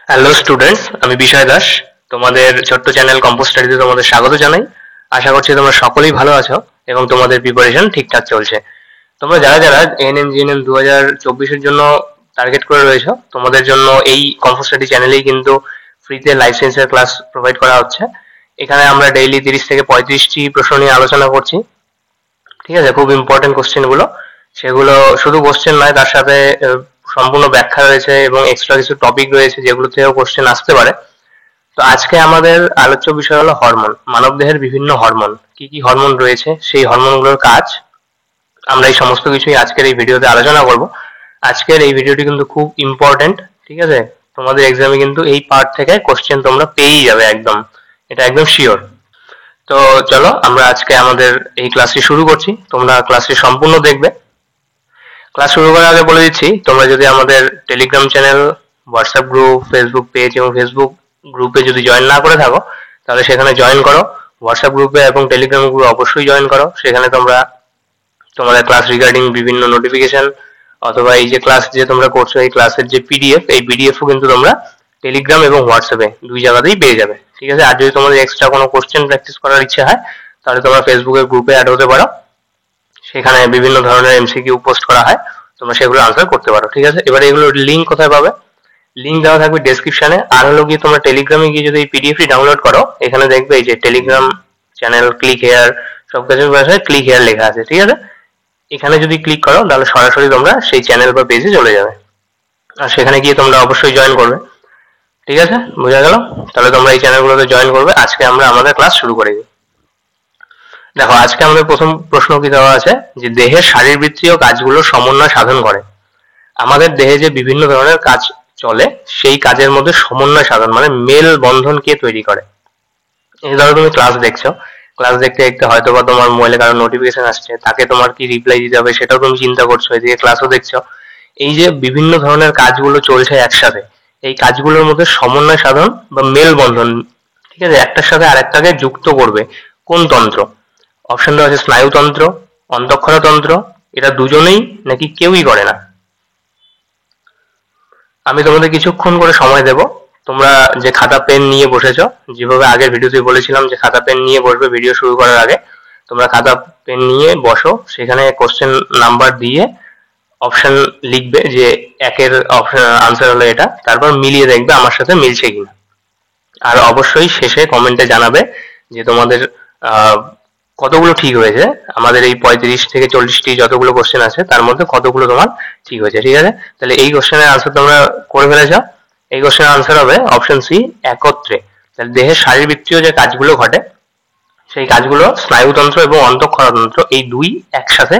Hello students, আমি বিশয় দাস। তোমাদের ছোট্ট চ্যানেল কম্পোজ স্টাডিতে তোমাদের স্বাগত জানাই। আশা করছি তোমরা সকলেই ভালো আছো এবং তোমাদের প্রিপারেশন ঠিকঠাক চলছে। তোমরা যারা যারা এএনএম জিএনএম 2024-এর জন্য টার্গেট করে রয়েছো, তোমাদের জন্য এই কম্পোজ স্টাডি চ্যানেলেই কিন্তু ফ্রিতে লাইফ সায়েন্সের ক্লাস প্রোভাইড করা হচ্ছে। এখানে আমরা ডেইলি 30 থেকে 35টি প্রশ্ন নিয়ে আলোচনা করছি। ঠিক আছে, খুব ইম্পর্টেন্ট কোশ্চেন গুলো। সেগুলো শুধু কোশ্চেন নয়, তার সাথে সম্পূর্ণ ব্যাখ্যা রয়েছে এবং এক্সট্রা কিছু টপিক রয়েছে যেগুলো থেকেও কোশ্চেন আসতে পারে। তো আজকে আমাদের আলোচ্য বিষয় হলো হরমোন। মানবদেহের বিভিন্ন হরমোন, কি কি হরমোন রয়েছে, সেই হরমোনগুলোর কাজ, আমরা এই সমস্ত কিছুই আজকের এই ভিডিওতে আলোচনা করব। আজকের এই ভিডিওটি কিন্তু খুব ইম্পর্টেন্ট। ঠিক আছে, তোমাদের এক্সামে কিন্তু এই পার্ট থেকে কোশ্চেন তোমরা পেয়েই যাবে একদম, এটা একদম শিওর। তো চলো আমরা আজকে আমাদের এই ক্লাসটি শুরু করছি। তোমরা ক্লাসটি সম্পূর্ণ দেখবে। ক্লাস শুরু করার আগে বলে দিচ্ছি, তোমরা যদি আমাদের Telegram channel, WhatsApp group, Facebook page এবং ফেসবুক গ্রুপে যদি জয়েন না করে থাকো, তাহলে সেখানে জয়েন করো। হোয়াটসঅ্যাপ গ্রুপে এবং টেলিগ্রাম গ্রুপে অবশ্যই জয়েন করো। সেখানে তোমরা তোমাদের ক্লাস রিগার্ডিং বিভিন্ন নোটিফিকেশন অথবা এই যে ক্লাস যে তোমরা করছো এই ক্লাসের যে পিডিএফ, এই পিডিএফও কিন্তু তোমরা টেলিগ্রাম এবং হোয়াটসঅ্যাপে দুই জায়গাতেই পেয়ে যাবে। ঠিক আছে, আর যদি তোমাদের এক্সট্রা কোনো কোশ্চেন প্র্যাকটিস করার ইচ্ছা হয়, তাহলে তোমরা ফেসবুকের গ্রুপে অ্যাড হতে পারো। সেখানে বিভিন্ন ধরনের এমসিকিউ পোস্ট করা হয়, তোমরা সেগুলো আনসার করতে পারো। ঠিক আছে, এবারে এগুলোর লিঙ্ক কোথায় পাবে? লিঙ্ক দেওয়া থাকবে ডেসক্রিপশনে। আর হলো গিয়ে তোমরা টেলিগ্রামে গিয়ে যদি এই পিডিএফটি ডাউনলোড করো, এখানে দেখবে এই যে টেলিগ্রাম চ্যানেল, ক্লিক হেয়ার, সব কিছুর ভাষায় ক্লিক হেয়ার লেখা আছে। ঠিক আছে, এখানে যদি ক্লিক করো তাহলে সরাসরি তোমরা সেই চ্যানেল বা পেজে চলে যাবে, আর সেখানে গিয়ে তোমরা অবশ্যই জয়েন করবে। ঠিক আছে, বোঝা গেল? তাহলে তোমরা এই চ্যানেলগুলোতে জয়েন করবে। আজকে আমরা আমাদের ক্লাস শুরু করে দিই। দেখো, আজকে আমাদের প্রথম প্রশ্ন কি দেওয়া আছে, যে দেহের শারীরবৃত্তীয় কাজগুলো সমন্বয় সাধন করে। আমাদের দেহে যে বিভিন্ন ধরনের কাজ চলে, সেই কাজের মধ্যে সমন্বয় সাধন মানে মেল বন্ধন কে তৈরি করে? এই ধরো তুমি ক্লাস দেখছো, ক্লাস দেখতে দেখতে হয়তো বা তোমার মোবাইলে কারো নোটিফিকেশন আসছে, তাকে তোমার কি রিপ্লাই দিতে হবে সেটাও তুমি চিন্তা করছো, এদিকে ক্লাসও দেখছো। এই যে বিভিন্ন ধরনের কাজগুলো চলছে একসাথে, এই কাজগুলোর মধ্যে সমন্বয় সাধন বা মেল বন্ধন, ঠিক আছে, একটার সাথে আরেকটাকে যুক্ত করবে কোন তন্ত্র? অপশন দেওয়া আছে স্নায়ুতন্ত্র, অন্তঃক্ষরা তন্ত্র, এটা দুজনেই নাকি কেউই করে না? আমি তোমাদের কিছুক্ষণ করে সময় দেব। তোমরা যে খাতা পেন নিয়ে বসেছো, যেভাবে আগের ভিডিওতে বলেছিলাম যে খাতা পেন নিয়ে বসবে ভিডিও শুরু করার আগে, তোমরা খাতা পেন নিয়ে বসো। সেখানে কোশ্চেন নাম্বার দিয়ে অপশন লিখবে যে একের অপশন আনসার হলো এটা, তারপর মিলিয়ে দেখবে আমার সাথে মিলছে কিনা। আর অবশ্যই শেষে কমেন্টে জানাবে যে তোমাদের কতগুলো ঠিক হয়েছে। আমাদের এই 35 থেকে 40টি যতগুলো কোশ্চেন আছে তার মধ্যে কতগুলো তোমার ঠিক হয়েছে। ঠিক আছে, তাহলে এই কোশ্চেনের আনসার তোমরা করে ফেলেছ। এই কোশ্চেনের আনসার হবে অপশন সি, একত্রে। তাহলে দেহের শারীরবৃত্তীয় যে কাজগুলো ঘটে, সেই কাজগুলো স্নায়ুতন্ত্র এবং অন্তঃক্ষরাতন্ত্র এই দুই একসাথে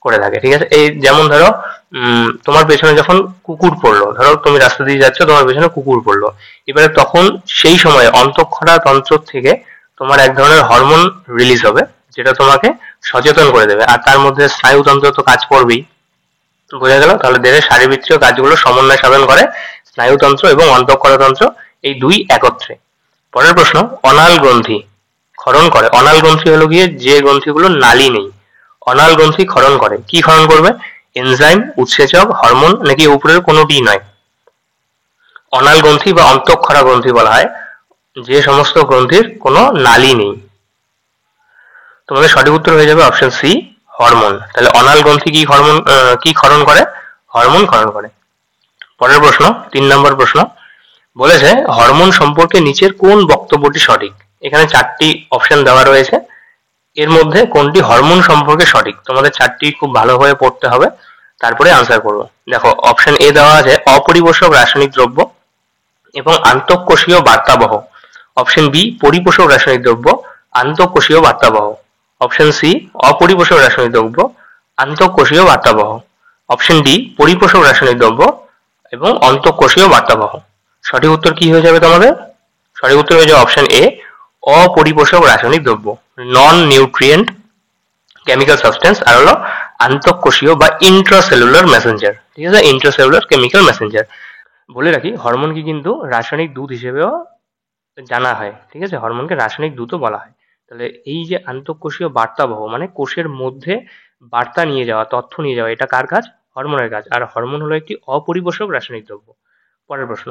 করে থাকে। ঠিক আছে, এই যেমন ধরো তোমার পেছনে যখন কুকুর পড়লো, ধরো তুমি রাস্তা দিয়ে যাচ্ছ, তোমার পেছনে কুকুর পড়লো, এবারে তখন সেই সময় অন্তঃক্ষরাতন্ত্র থেকে তোমার এক ধরনের হরমোন রিলিজ হবে, যেটা তোমাকে সচেতন করে দেবে, আর তার মধ্যে স্নায়ুতন্ত্র তো কাজ করবেই। বোঝা গেল? তাহলে দেহের শারীরবৃত্তীয় কাজগুলো সমন্বয় সাধন করে স্নায়ুতন্ত্র এবং অন্তঃক্ষরতন্ত্র এই দুই একত্রে। পরের প্রশ্ন, অনাল গ্রন্থি ক্ষরণ করে। অনাল গ্রন্থি হলো গিয়ে যে গ্রন্থিগুলো নালী নেই, অনাল গ্রন্থি ক্ষরণ করে। কি ক্ষরণ করবে? এনজাইম, উৎসেচক, হরমোন, নাকি উপরের কোনোটিই নয়? অনাল গ্রন্থি বা অন্তঃক্ষরা গ্রন্থি বলা হয় যে সমস্ত গ্রন্থির কোনো নালী নেই। তোমাদের সঠিক উত্তর হয়ে যাবে অপশন সি, হরমোন। তাহলে অনাল গ্রন্থি কি হরমোন কি ক্ষরণ করে? হরমোন ক্ষরণ করে। পরের প্রশ্ন, 3 নম্বর প্রশ্ন, বলেছে হরমোন সম্পর্কে নিচের কোন বক্তব্যটি সঠিক? এখানে 4টি অপশন দেওয়া রয়েছে, এর মধ্যে কোনটি হরমোন সম্পর্কে সঠিক? তোমাদের 4টি খুব ভালোভাবে পড়তে হবে, তারপরে আনসার করবো। দেখো, অপশন এ দেওয়া আছে অপরিপোষক রাসায়নিক দ্রব্য এবং আন্তঃকোষীয় বার্তাবহ। অপশন বি, পরিপোষক রাসায়নিক দ্রব্য, আন্তঃকোষীয় বার্তাবহ। অপশন সি, অপরিপোষক রাসায়নিক দ্রব্য, আন্তঃকোষীয় বার্তাবহ। অপশন ডি, পরিপোষক রাসায়নিক দ্রব্য এবং অন্তঃকোষীয় বার্তাবহ। সঠিক উত্তর কি হয়ে যাবে তোমাদের? সঠিক উত্তর হয়ে যাবে অপশন এ, অপরিপোষক রাসায়নিক দ্রব্য, নন নিউট্রিয়েন্ট কেমিক্যাল সাবস্টেন্স, আর হলো আন্তঃকোষীয় বা ইন্ট্রাসেলুলার মেসেঞ্জার। ঠিক আছে, ইন্ট্রাসেলুলার কেমিক্যাল মেসেঞ্জার। বলে রাখি, হরমোনকে কিন্তু রাসায়নিক দূত হিসেবেও জানা হয়। ঠিক আছে, হরমোনকে রাসায়নিক দূতও বলা হয়। তাহলে এই যে আন্তঃকোষীয় বার্তাবহ মানে কোষের মধ্যে বার্তা নিয়ে যাওয়া, তথ্য নিয়ে যাওয়া, এটা কার কাজ? হরমোনের কাজ। আর হরমোন হলো একটি অপরিপোষক রাসায়নিক দ্রব্য। পরের প্রশ্ন,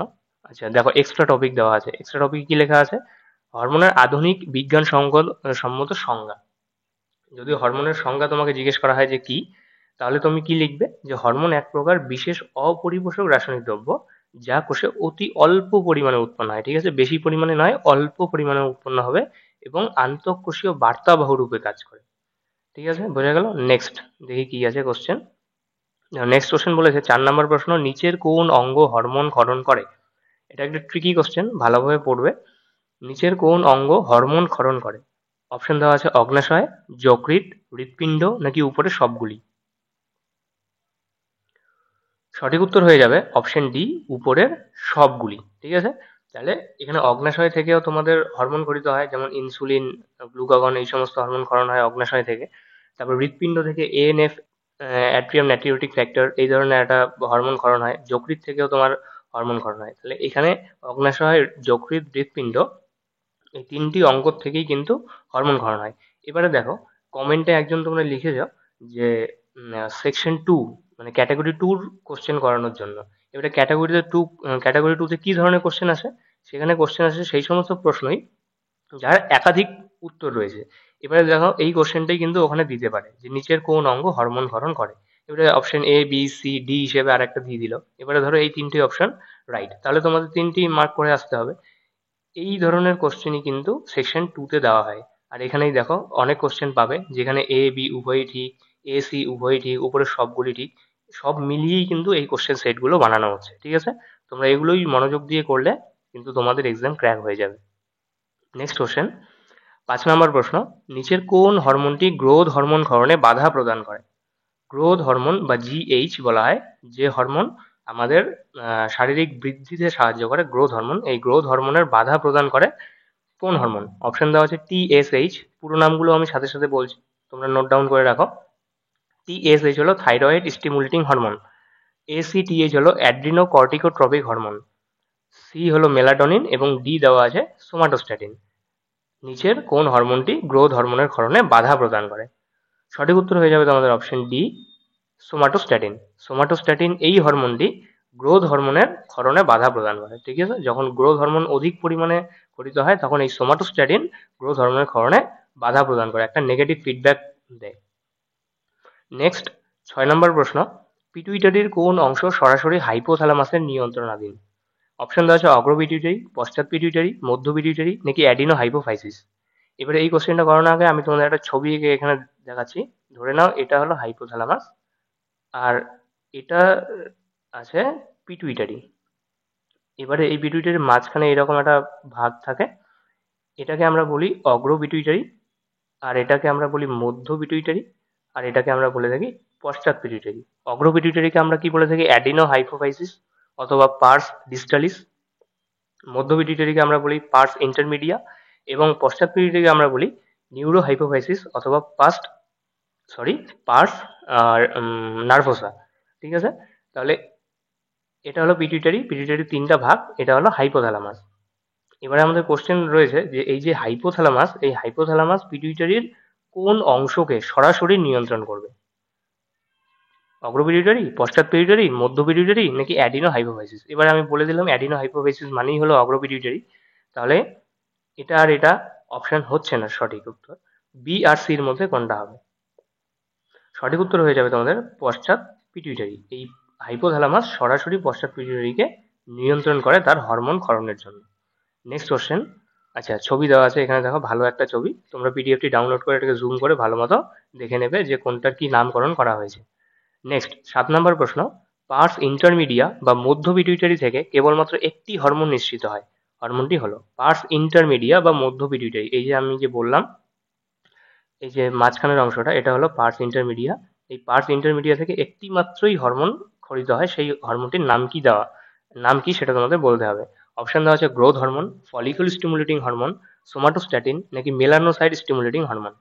আচ্ছা দেখো, এক্সট্রা টপিক দেওয়া আছে। এক্সট্রা টপিক কি লেখা আছে? হরমোনের আধুনিক বিজ্ঞান সম্মত সংজ্ঞা। যদি হরমোনের সংজ্ঞা তোমাকে জিজ্ঞেস করা হয় যে কি, তাহলে তুমি কি লিখবে? যে হরমোন এক প্রকার বিশেষ অপরিপোষক রাসায়নিক দ্রব্য, যা কোষে অতি অল্প পরিমাণে উৎপন্ন হয়। ঠিক আছে, বেশি পরিমাণে নয়, অল্প পরিমাণে উৎপন্ন হবে এবং আন্তঃকোষীয় বার্তাবাহ রূপে কাজ করে। ঠিক আছে, বোঝা গেল? নেক্সট দেখি কি আছে কোশ্চেন। নেক্সট কোশ্চেন বলেছে 4 নম্বর প্রশ্ন, নিচের কোন অঙ্গ হরমোন ক্ষরণ করে? এটা একটা ট্রিকি কোশ্চেন, ভালোভাবে পড়বে। নিচের কোন অঙ্গ হরমোন ক্ষরণ করে? অপশন দেওয়া আছে অগ্ন্যাশয়, যকৃৎ, হৃৎপিণ্ড নাকি উপরের সবগুলি। সঠিক উত্তর হয়ে যাবে অপশন ডি, উপরের সবগুলি। ঠিক আছে, তাহলে এখানে অগ্ন্যাশয় থেকেও তোমাদের হরমোন ক্ষরিত হয়, যেমন ইনসুলিন, গ্লুকাগন, এই সমস্ত হরমোন ক্ষরণ হয় অগ্ন্যাশয় থেকে। তারপর হৃৎপিণ্ড থেকে এএনএফ, অ্যাট্রিয়াম নাইট্রিওটিক ফ্যাক্টর, এই ধরনের একটা হরমোন ক্ষরণ হয়। যকৃৎ থেকেও তোমার হরমোন ক্ষরণ হয়। তাহলে এখানে অগ্ন্যাশয়, যকৃৎ, হৃৎপিণ্ড, এই তিনটি অঙ্গ থেকেই কিন্তু হরমোন ক্ষরণ হয়। এবারে দেখো, কমেন্টে একজন তোমরা লিখেছ যে সেকশন টু, মানে ক্যাটাগরি টুর কোশ্চেন করানোর জন্য। এবারে ক্যাটাগরি টুতে কি ধরনের কোশ্চেন আসে? সেখানে কোশ্চেন আসে সেই সমস্ত প্রশ্নই যার একাধিক উত্তর রয়েছে। এবারে দেখো, এই কোশ্চেনটাই কিন্তু ওখানে দিতে পারে যে নিচের কোন অঙ্গ হরমোন ক্ষরণ করে। এবারে option A, B, C, D হিসেবে আর একটা দিয়ে দিল। এবারে ধরো এই তিনটি অপশন রাইট, তাহলে তোমাদের তিনটি মার্ক করে আসতে হবে। এই ধরনের কোশ্চেনই কিন্তু সেকশন টু তে দেওয়া হয়। আর এখানেই দেখো অনেক কোশ্চেন পাবে যেখানে এ বি উভয়ই ঠিক, এ সি উভয়ই ঠিক, উপরে সবগুলি ঠিক। সব মিলিয়েই কিন্তু এই কোশ্চেন সেট গুলো বানানো হচ্ছে। ঠিক আছে, তোমরা এগুলোই মনোযোগ দিয়ে করলে কিন্তু তোমাদের এক্সাম ক্র্যাক হয়ে যাবে। নেক্সট কোশ্চেন, 5 নম্বর প্রশ্ন, নিচের কোন হরমোনটি গ্রোথ হরমোন ক্ষরণে বাধা প্রদান করে? গ্রোথ হরমোন বা জিএইচ বলা হয় যে হরমোন আমাদের শারীরিক বৃদ্ধিতে সাহায্য করে, গ্রোথ হরমোন। এই গ্রোথ হরমোনের বাধা প্রদান করে কোন হরমোন? অপশন দেওয়া আছে টিএসএইচ, পুরো নামগুলো আমি সাথে সাথে বলছি, তোমরা নোট ডাউন করে রাখো। টিএসএইচ হলো থাইরয়েড স্টিমুলেটিং হরমোন, এসিটিএইচ হলো অ্যাড্রিনোকর্টিকোট্রপিক হরমোন, সি হলো মেলাটোনিন এবং ডি দেওয়া আছে সোমাটোস্ট্যাটিন। নিচের কোন হরমোনটি গ্রোথ হরমোনের ক্ষরণে বাধা প্রদান করে? সঠিক উত্তর হয়ে যাবে তোমাদের অপশন ডি, সোমাটোস্ট্যাটিন। সোমাটোস্ট্যাটিন এই হরমোনটি গ্রোথ হরমোনের ক্ষরণে বাধা প্রদান করে। ঠিক আছে, যখন গ্রোথ হরমোন অধিক পরিমাণে ক্ষরিত হয় তখন এই সোমাটোস্ট্যাটিন গ্রোথ হরমোনের ক্ষরণে বাধা প্রদান করে, একটা নেগেটিভ ফিডব্যাক দেয়। নেক্সট, 6 নম্বর প্রশ্ন, পিটুইটারির কোন অংশ সরাসরি হাইপোথ্যালামাসের নিয়ন্ত্রণাধীন? অপশন দেওয়া আছে অগ্র পিটুইটারি, পশ্চাৎ পিটুইটারি, মধ্য পিটুইটারি নাকি অ্যাডিনো হাইপোফাইসিস। এবারে এই কোশ্চেনটা করানোর আগে আমি তোমাদের একটা ছবি এঁকে এখানে দেখাচ্ছি। ধরে নাও এটা হলো হাইপোথ্যালামাস, আর এটা আছে পিটুইটারি। এবারে এই পিটুইটারির মাঝখানে এরকম একটা ভাগ থাকে, এটাকে আমরা বলি অগ্র পিটুইটারি, আর এটাকে আমরা বলি মধ্য পিটুইটারি, আর এটাকে আমরা বলে থাকি পশ্চাৎ পিটুইটারি। অগ্র পিটুইটারিকে আমরা কি বলে থাকি? অ্যাডিনো হাইপোফাইসিস অথবা পার্স ডিস্টালিস। মধ্য পিটুইটারিকে আমরা বলি পার্স ইন্টারমিডিয়া এবং পশ্চাৎ পিটুইটারিকে আমরা বলি নিউরো হাইপোফাইসিস অথবা পার্স নার্ভোসা। ঠিক আছে, তাহলে এটা হলো পিটুইটারি। পিটুইটারির তিনটা ভাগ, এটা হলো হাইপোথ্যালামাস। এবারে আমাদের কোশ্চেন রয়েছে যে এই যে হাইপোথ্যালামাস, এই হাইপোথ্যালামাস পিটুইটারির কোন অংশকে সরাসরি নিয়ন্ত্রণ করবে? অগ্র পিটুইটারি, পশ্চাৎ পিটুইটারি, মধ্য পিটুইটারি নাকি অ্যাডিনো হাইপোফাইসিস। এবারে আমি বলে দিলাম অ্যাডিনো হাইপোফাইসিস মানেই হলো অগ্র পিটুইটারি। তাহলে এটা আর এটা অপশন হচ্ছে না সঠিক উত্তর। বি আর সির মধ্যে কোনটা হবে? সঠিক উত্তর হয়ে যাবে তোমাদের পশ্চাৎ পিটুইটারি। এই হাইপোথ্যালামাস সরাসরি পশ্চাৎ পিটুইটারিকে নিয়ন্ত্রণ করে তার হরমোন ক্ষরণের জন্য। নেক্সট কোশ্চেন, আচ্ছা ছবি দেওয়া আছে এখানে, দেখো ভালো একটা ছবি, তোমরা পিডিএফটি ডাউনলোড করে এটাকে জুম করে ভালো মতো দেখে নেবে যে কোনটার কি নামকরণ করা হয়েছে। নেক্সট, 7 নম্বর প্রশ্ন, পার্স ইন্টারমিডিয়া বা মধ্য পিটুইটারি থেকে কেবলমাত্র একটি হরমোন নিঃসৃত হয়, হরমোনটি হলো পার্স ইন্টারমিডিয়া বা মধ্য পিটুইটারি। এই যে আমি যে বললাম, এই যে মাঝখানের অংশটা, এটা হলো পার্স ইন্টারমিডিয়া। এই পার্স ইন্টারমিডিয়া থেকে একটি মাত্রই হরমোন ক্ষরিত হয়, সেই হরমোনটির নাম কি সেটা তোমাদের বলতে হবে। অপশন দেওয়া আছে growth hormone, follicle stimulating hormone, somatostatin নাকি মেলানোসাইট স্টিমুলেটিং হরমোন।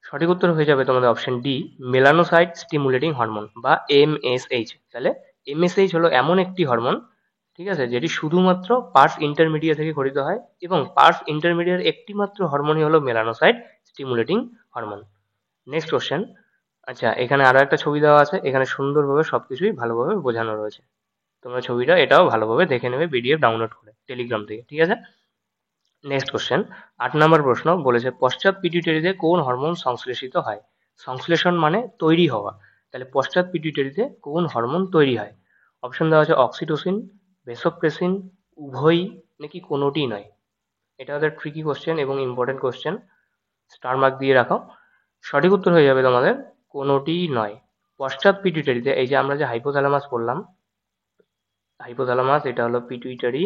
সঠিক উত্তর হয়ে যাবে তোমাদের option D, melanocyte stimulating hormone বা এমএসএইচ। তাহলে এমএসএইচ হলো এমন একটি হরমোন, ঠিক আছে, যেটি শুধুমাত্র পার্স ইন্টারমিডিয়া থেকে ক্ষরিত হয় এবং পার্স ইন্টারমিডিয়ার একটি মাত্র হরমোনই হলো melanocyte stimulating hormone. Next question, আচ্ছা এখানে আরো একটা ছবি দেওয়া আছে, এখানে সুন্দরভাবে সবকিছুই ভালোভাবে বোঝানো রয়েছে। তোমরা ছবিটা এটাও ভালোভাবে দেখে নেবে পিডিএফ ডাউনলোড করে টেলিগ্রাম থেকে, ঠিক আছে? নেক্সট কোশ্চেন, 8 নম্বর প্রশ্ন বলেছে পশ্চাৎ পিটুইটারিতে কোন হরমোন সংশ্লেষিত হয়? সংশ্লেষণ মানে তৈরি হওয়া, তাহলে পশ্চাৎ পিটুইটারিতে কোন হরমোন তৈরি হয়? অপশন দেওয়া আছে অক্সিটোসিন, ভেসোপ্রেসিন, উভয়ই, নাকি কোনোটিই নয়। এটা ওদের ট্রিকি কোশ্চেন এবং ইম্পর্টেন্ট কোশ্চেন, স্টার মার্ক দিয়ে রাখো। সঠিক উত্তর হয়ে যাবে তোমাদের কোনোটিই নয়। পশ্চাৎ পিটুইটারিতে এই যে আমরা যে হাইপোথ্যালামাস বললাম, হাইপোথ্যালামাস এটা হলো পিটুইটারি,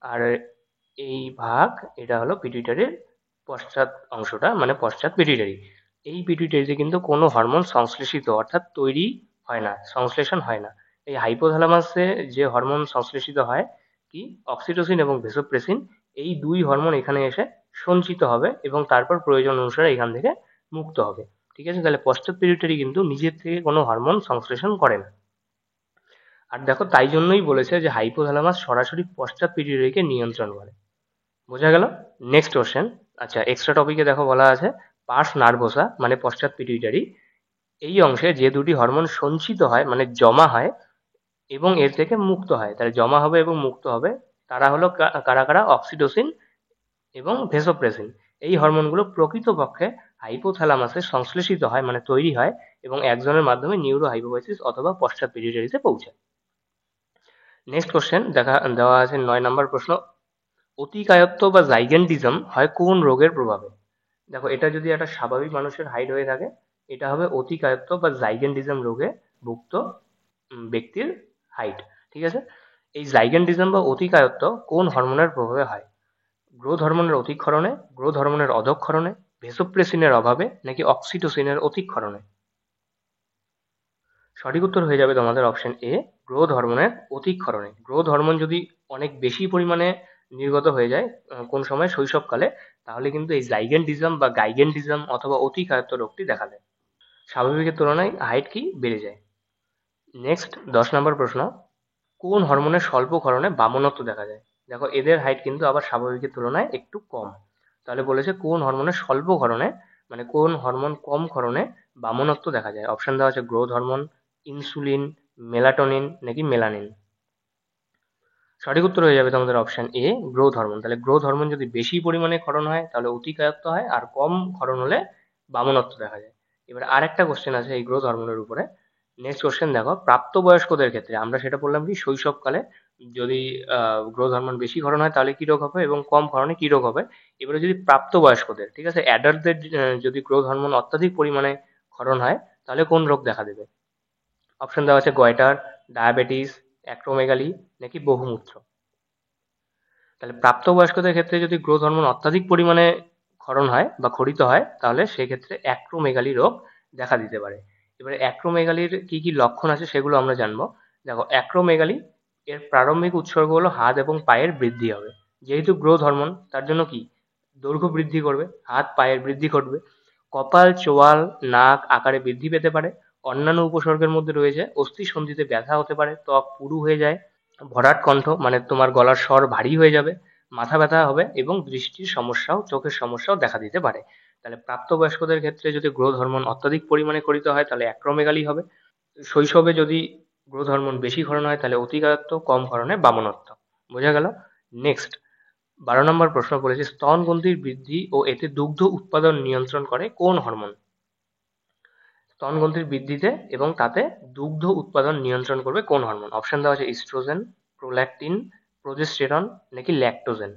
আর এই ভাগ এটা হলো পিটুইটারির পশ্চাৎ অংশটা, মানে পশ্চাৎ পিটুইটারি। এই পিটুইটারিতে কিন্তু কোনো হরমোন সংশ্লেষিত অর্থাৎ তৈরি হয় না, সংশ্লেষণ হয় না। এই হাইপোথ্যালামাসে যে হরমোন সংশ্লেষিত হয় কি, অক্সিটোসিন এবং ভেসোপ্রেসিন, এই দুই হরমোন এখানে এসে সঞ্চিত হবে এবং তারপর প্রয়োজন অনুসারে এখান থেকে মুক্ত হবে, ঠিক আছে? তাহলে পশ্চাৎ পিটুইটারি কিন্তু নিজের থেকে কোনো হরমোন সংশ্লেষণ করে না। আর দেখো তাই জন্যই বলেছে যে হাইপোথ্যালামাস সরাসরি পশ্চাৎ পিটুইটারিকে নিয়ন্ত্রণ করে। বোঝা গেল? নেক্সট কোশ্চেন, আচ্ছা এক্সট্রা টপিকে দেখো বলা আছে পার্স নার্ভোসা মানে পশ্চাৎ পিটুইটারি, এই অংশে যে দুটি হরমোন সঞ্চিত হয় মানে জমা হয় এবং এর থেকে মুক্ত হয়, তাহলে জমা হবে এবং মুক্ত হবে, তারা হলো কারা কারা? অক্সিটোসিন এবং ভেসোপ্রেসিন। এই হরমোনগুলো প্রকৃতপক্ষে হাইপোথ্যালামাসে সংশ্লেষিত হয় মানে তৈরি হয় এবং একজনের মাধ্যমে নিউরো হাইপোফিসিস অথবা পশ্চাৎ পিটুইটারিতে পৌঁছায়। নেক্সট কোশ্চেন দেওয়া আছে 9 নম্বর প্রশ্ন, অতিকায়ত্ব বা জাইগেন্টিজম হয় কোন রোগের প্রভাবে? দেখো এটা যদি একটা স্বাভাবিক মানুষের হাইট হয়ে থাকে, এটা হবে অতিকায়ত্ব বা জাইগেন্টিজম রোগে ভুক্ত ব্যক্তির হাইট, ঠিক আছে? এই জাইগেন্টিজম বা অতিকায়ত্ব কোন হরমোনের প্রভাবে হয়? গ্রোথ হরমোনের অতিক্ষরণে, গ্রোথ হরমোনের অধঃক্ষরণে, ভেসোপ্রেসিনের অভাবে, নাকি অক্সিটোসিনের অতিক্ষরণে? সঠিক উত্তর হয়ে যাবে তোমাদের অপশন এ, গ্রোথ হরমোনের অতিক্ষরণে। গ্রোথ হরমোন যদি অনেক বেশি পরিমাণে নির্গত হয়ে যায় কোন সময় শৈশবকালে, তাহলে কিন্তু এই জাইগেন্টিজম বা গাইগেন্টিজম অথবা অতিকায়ত্ব রোগটি দেখা দেয়। স্বাভাবিকের তুলনায় হাইট কি বেড়ে যায়। নেক্সট 10 নম্বর প্রশ্ন, কোন হরমোনের স্বল্প ক্ষরণে বামনত্ব দেখা যায়? দেখো এদের হাইট কিন্তু আবার স্বাভাবিকের তুলনায় একটু কম, তাহলে বলেছে কোন হরমোনের স্বল্প ক্ষরণে, মানে কোন হরমোন কম ক্ষরণে বামনত্ব দেখা যায়। অপশন দেওয়া আছে গ্রোথ হরমোন, ইনসুলিন, মেলাটোনিন, নাকি মেলানিন। সঠিক উত্তর হয়ে যাবে তোমাদের অপশন এ, গ্রোথ হরমোন। তাহলে গ্রোথ হরমোন যদি বেশি পরিমাণে ক্ষরণ হয় তাহলে অতিকায়ত্ব হয়, আর কম ক্ষরণ হলে বামনত্ব দেখা যায়। এবার আরেকটা কোশ্চেন আছে এই গ্রোথ হরমোনের উপরে। নেক্সট কোশ্চেন দেখো, প্রাপ্তবয়স্কদের ক্ষেত্রে আমরা সেটা বললাম কি শৈশবকালে যদি গ্রোথ হরমোন বেশি ক্ষরণ হয় তাহলে কি রোগ হবে এবং কম ক্ষরণে কি রোগ হবে। এবারে যদি প্রাপ্তবয়স্কদের, ঠিক আছে, অ্যাডাল্টদের যদি গ্রোথ হরমোন অত্যাধিক পরিমাণে ক্ষরণ হয় তাহলে কোন রোগ দেখা দেবে? অপশন দেওয়া আছে গয়টার, ডায়াবেটিস, অ্যাক্রোমেগালি, নাকি বহুমূত্র। তাহলে প্রাপ্তবয়স্কদের ক্ষেত্রে যদি গ্রোথ হরমোন অত্যাধিক পরিমাণে ক্ষরণ হয় বা ক্ষরিত হয় তাহলে সেক্ষেত্রে অ্যাক্রোমেগালি রোগ দেখা দিতে পারে। এবারে অ্যাক্রোমেগালির কি কি লক্ষণ আছে সেগুলো আমরা জানবো। দেখো অ্যাক্রোমেগালি এর প্রারম্ভিক উপসর্গ হলো হাত এবং পায়ের বৃদ্ধি হবে, যেহেতু গ্রোথ হরমোন তার জন্য কি দৈর্ঘ্য বৃদ্ধি করবে, হাত পায়ের বৃদ্ধি ঘটবে। কপাল, চোয়াল, নাক আকারে বৃদ্ধি পেতে পারে। অন্যান্য উপসর্গের মধ্যে রয়েছে অস্থি সন্ধিতে ব্যথা হতে পারে, ত্বক পুরু হয়ে যায়, ভরাট কণ্ঠ মানে তোমার গলার স্বর ভারী হয়ে যাবে, মাথা ব্যথা হবে এবং দৃষ্টির সমস্যাও, চোখের সমস্যাও দেখা দিতে পারে। তাহলে প্রাপ্তবয়স্কদের ক্ষেত্রে যদি গ্রোথ হরমোন অত্যাধিক পরিমাণে ক্ষরিত হয় তাহলে অ্যাক্রোমেগালি হবে। শৈশবে যদি গ্রোথ হরমোন বেশি ক্ষরণ হয় তাহলে অতিকায়ত্ব, কম ক্ষরণে বামনত্ব। বোঝা গেল? নেক্সট 12 নম্বর প্রশ্ন পড়েছে, স্তন গ্রন্থির বৃদ্ধি ও এতে দুগ্ধ উৎপাদন নিয়ন্ত্রণ করে কোন হরমোন? স্তন গ্রন্থির বৃদ্ধিতে এবং তাতে দুগ্ধ উৎপাদন নিয়ন্ত্রণ করবে কোন হরমোন? অপশন দেওয়া আছে ইস্ট্রোজেন, প্রোল্যাকটিন, প্রোজেস্টেরন, নাকি ল্যাকটোজেন।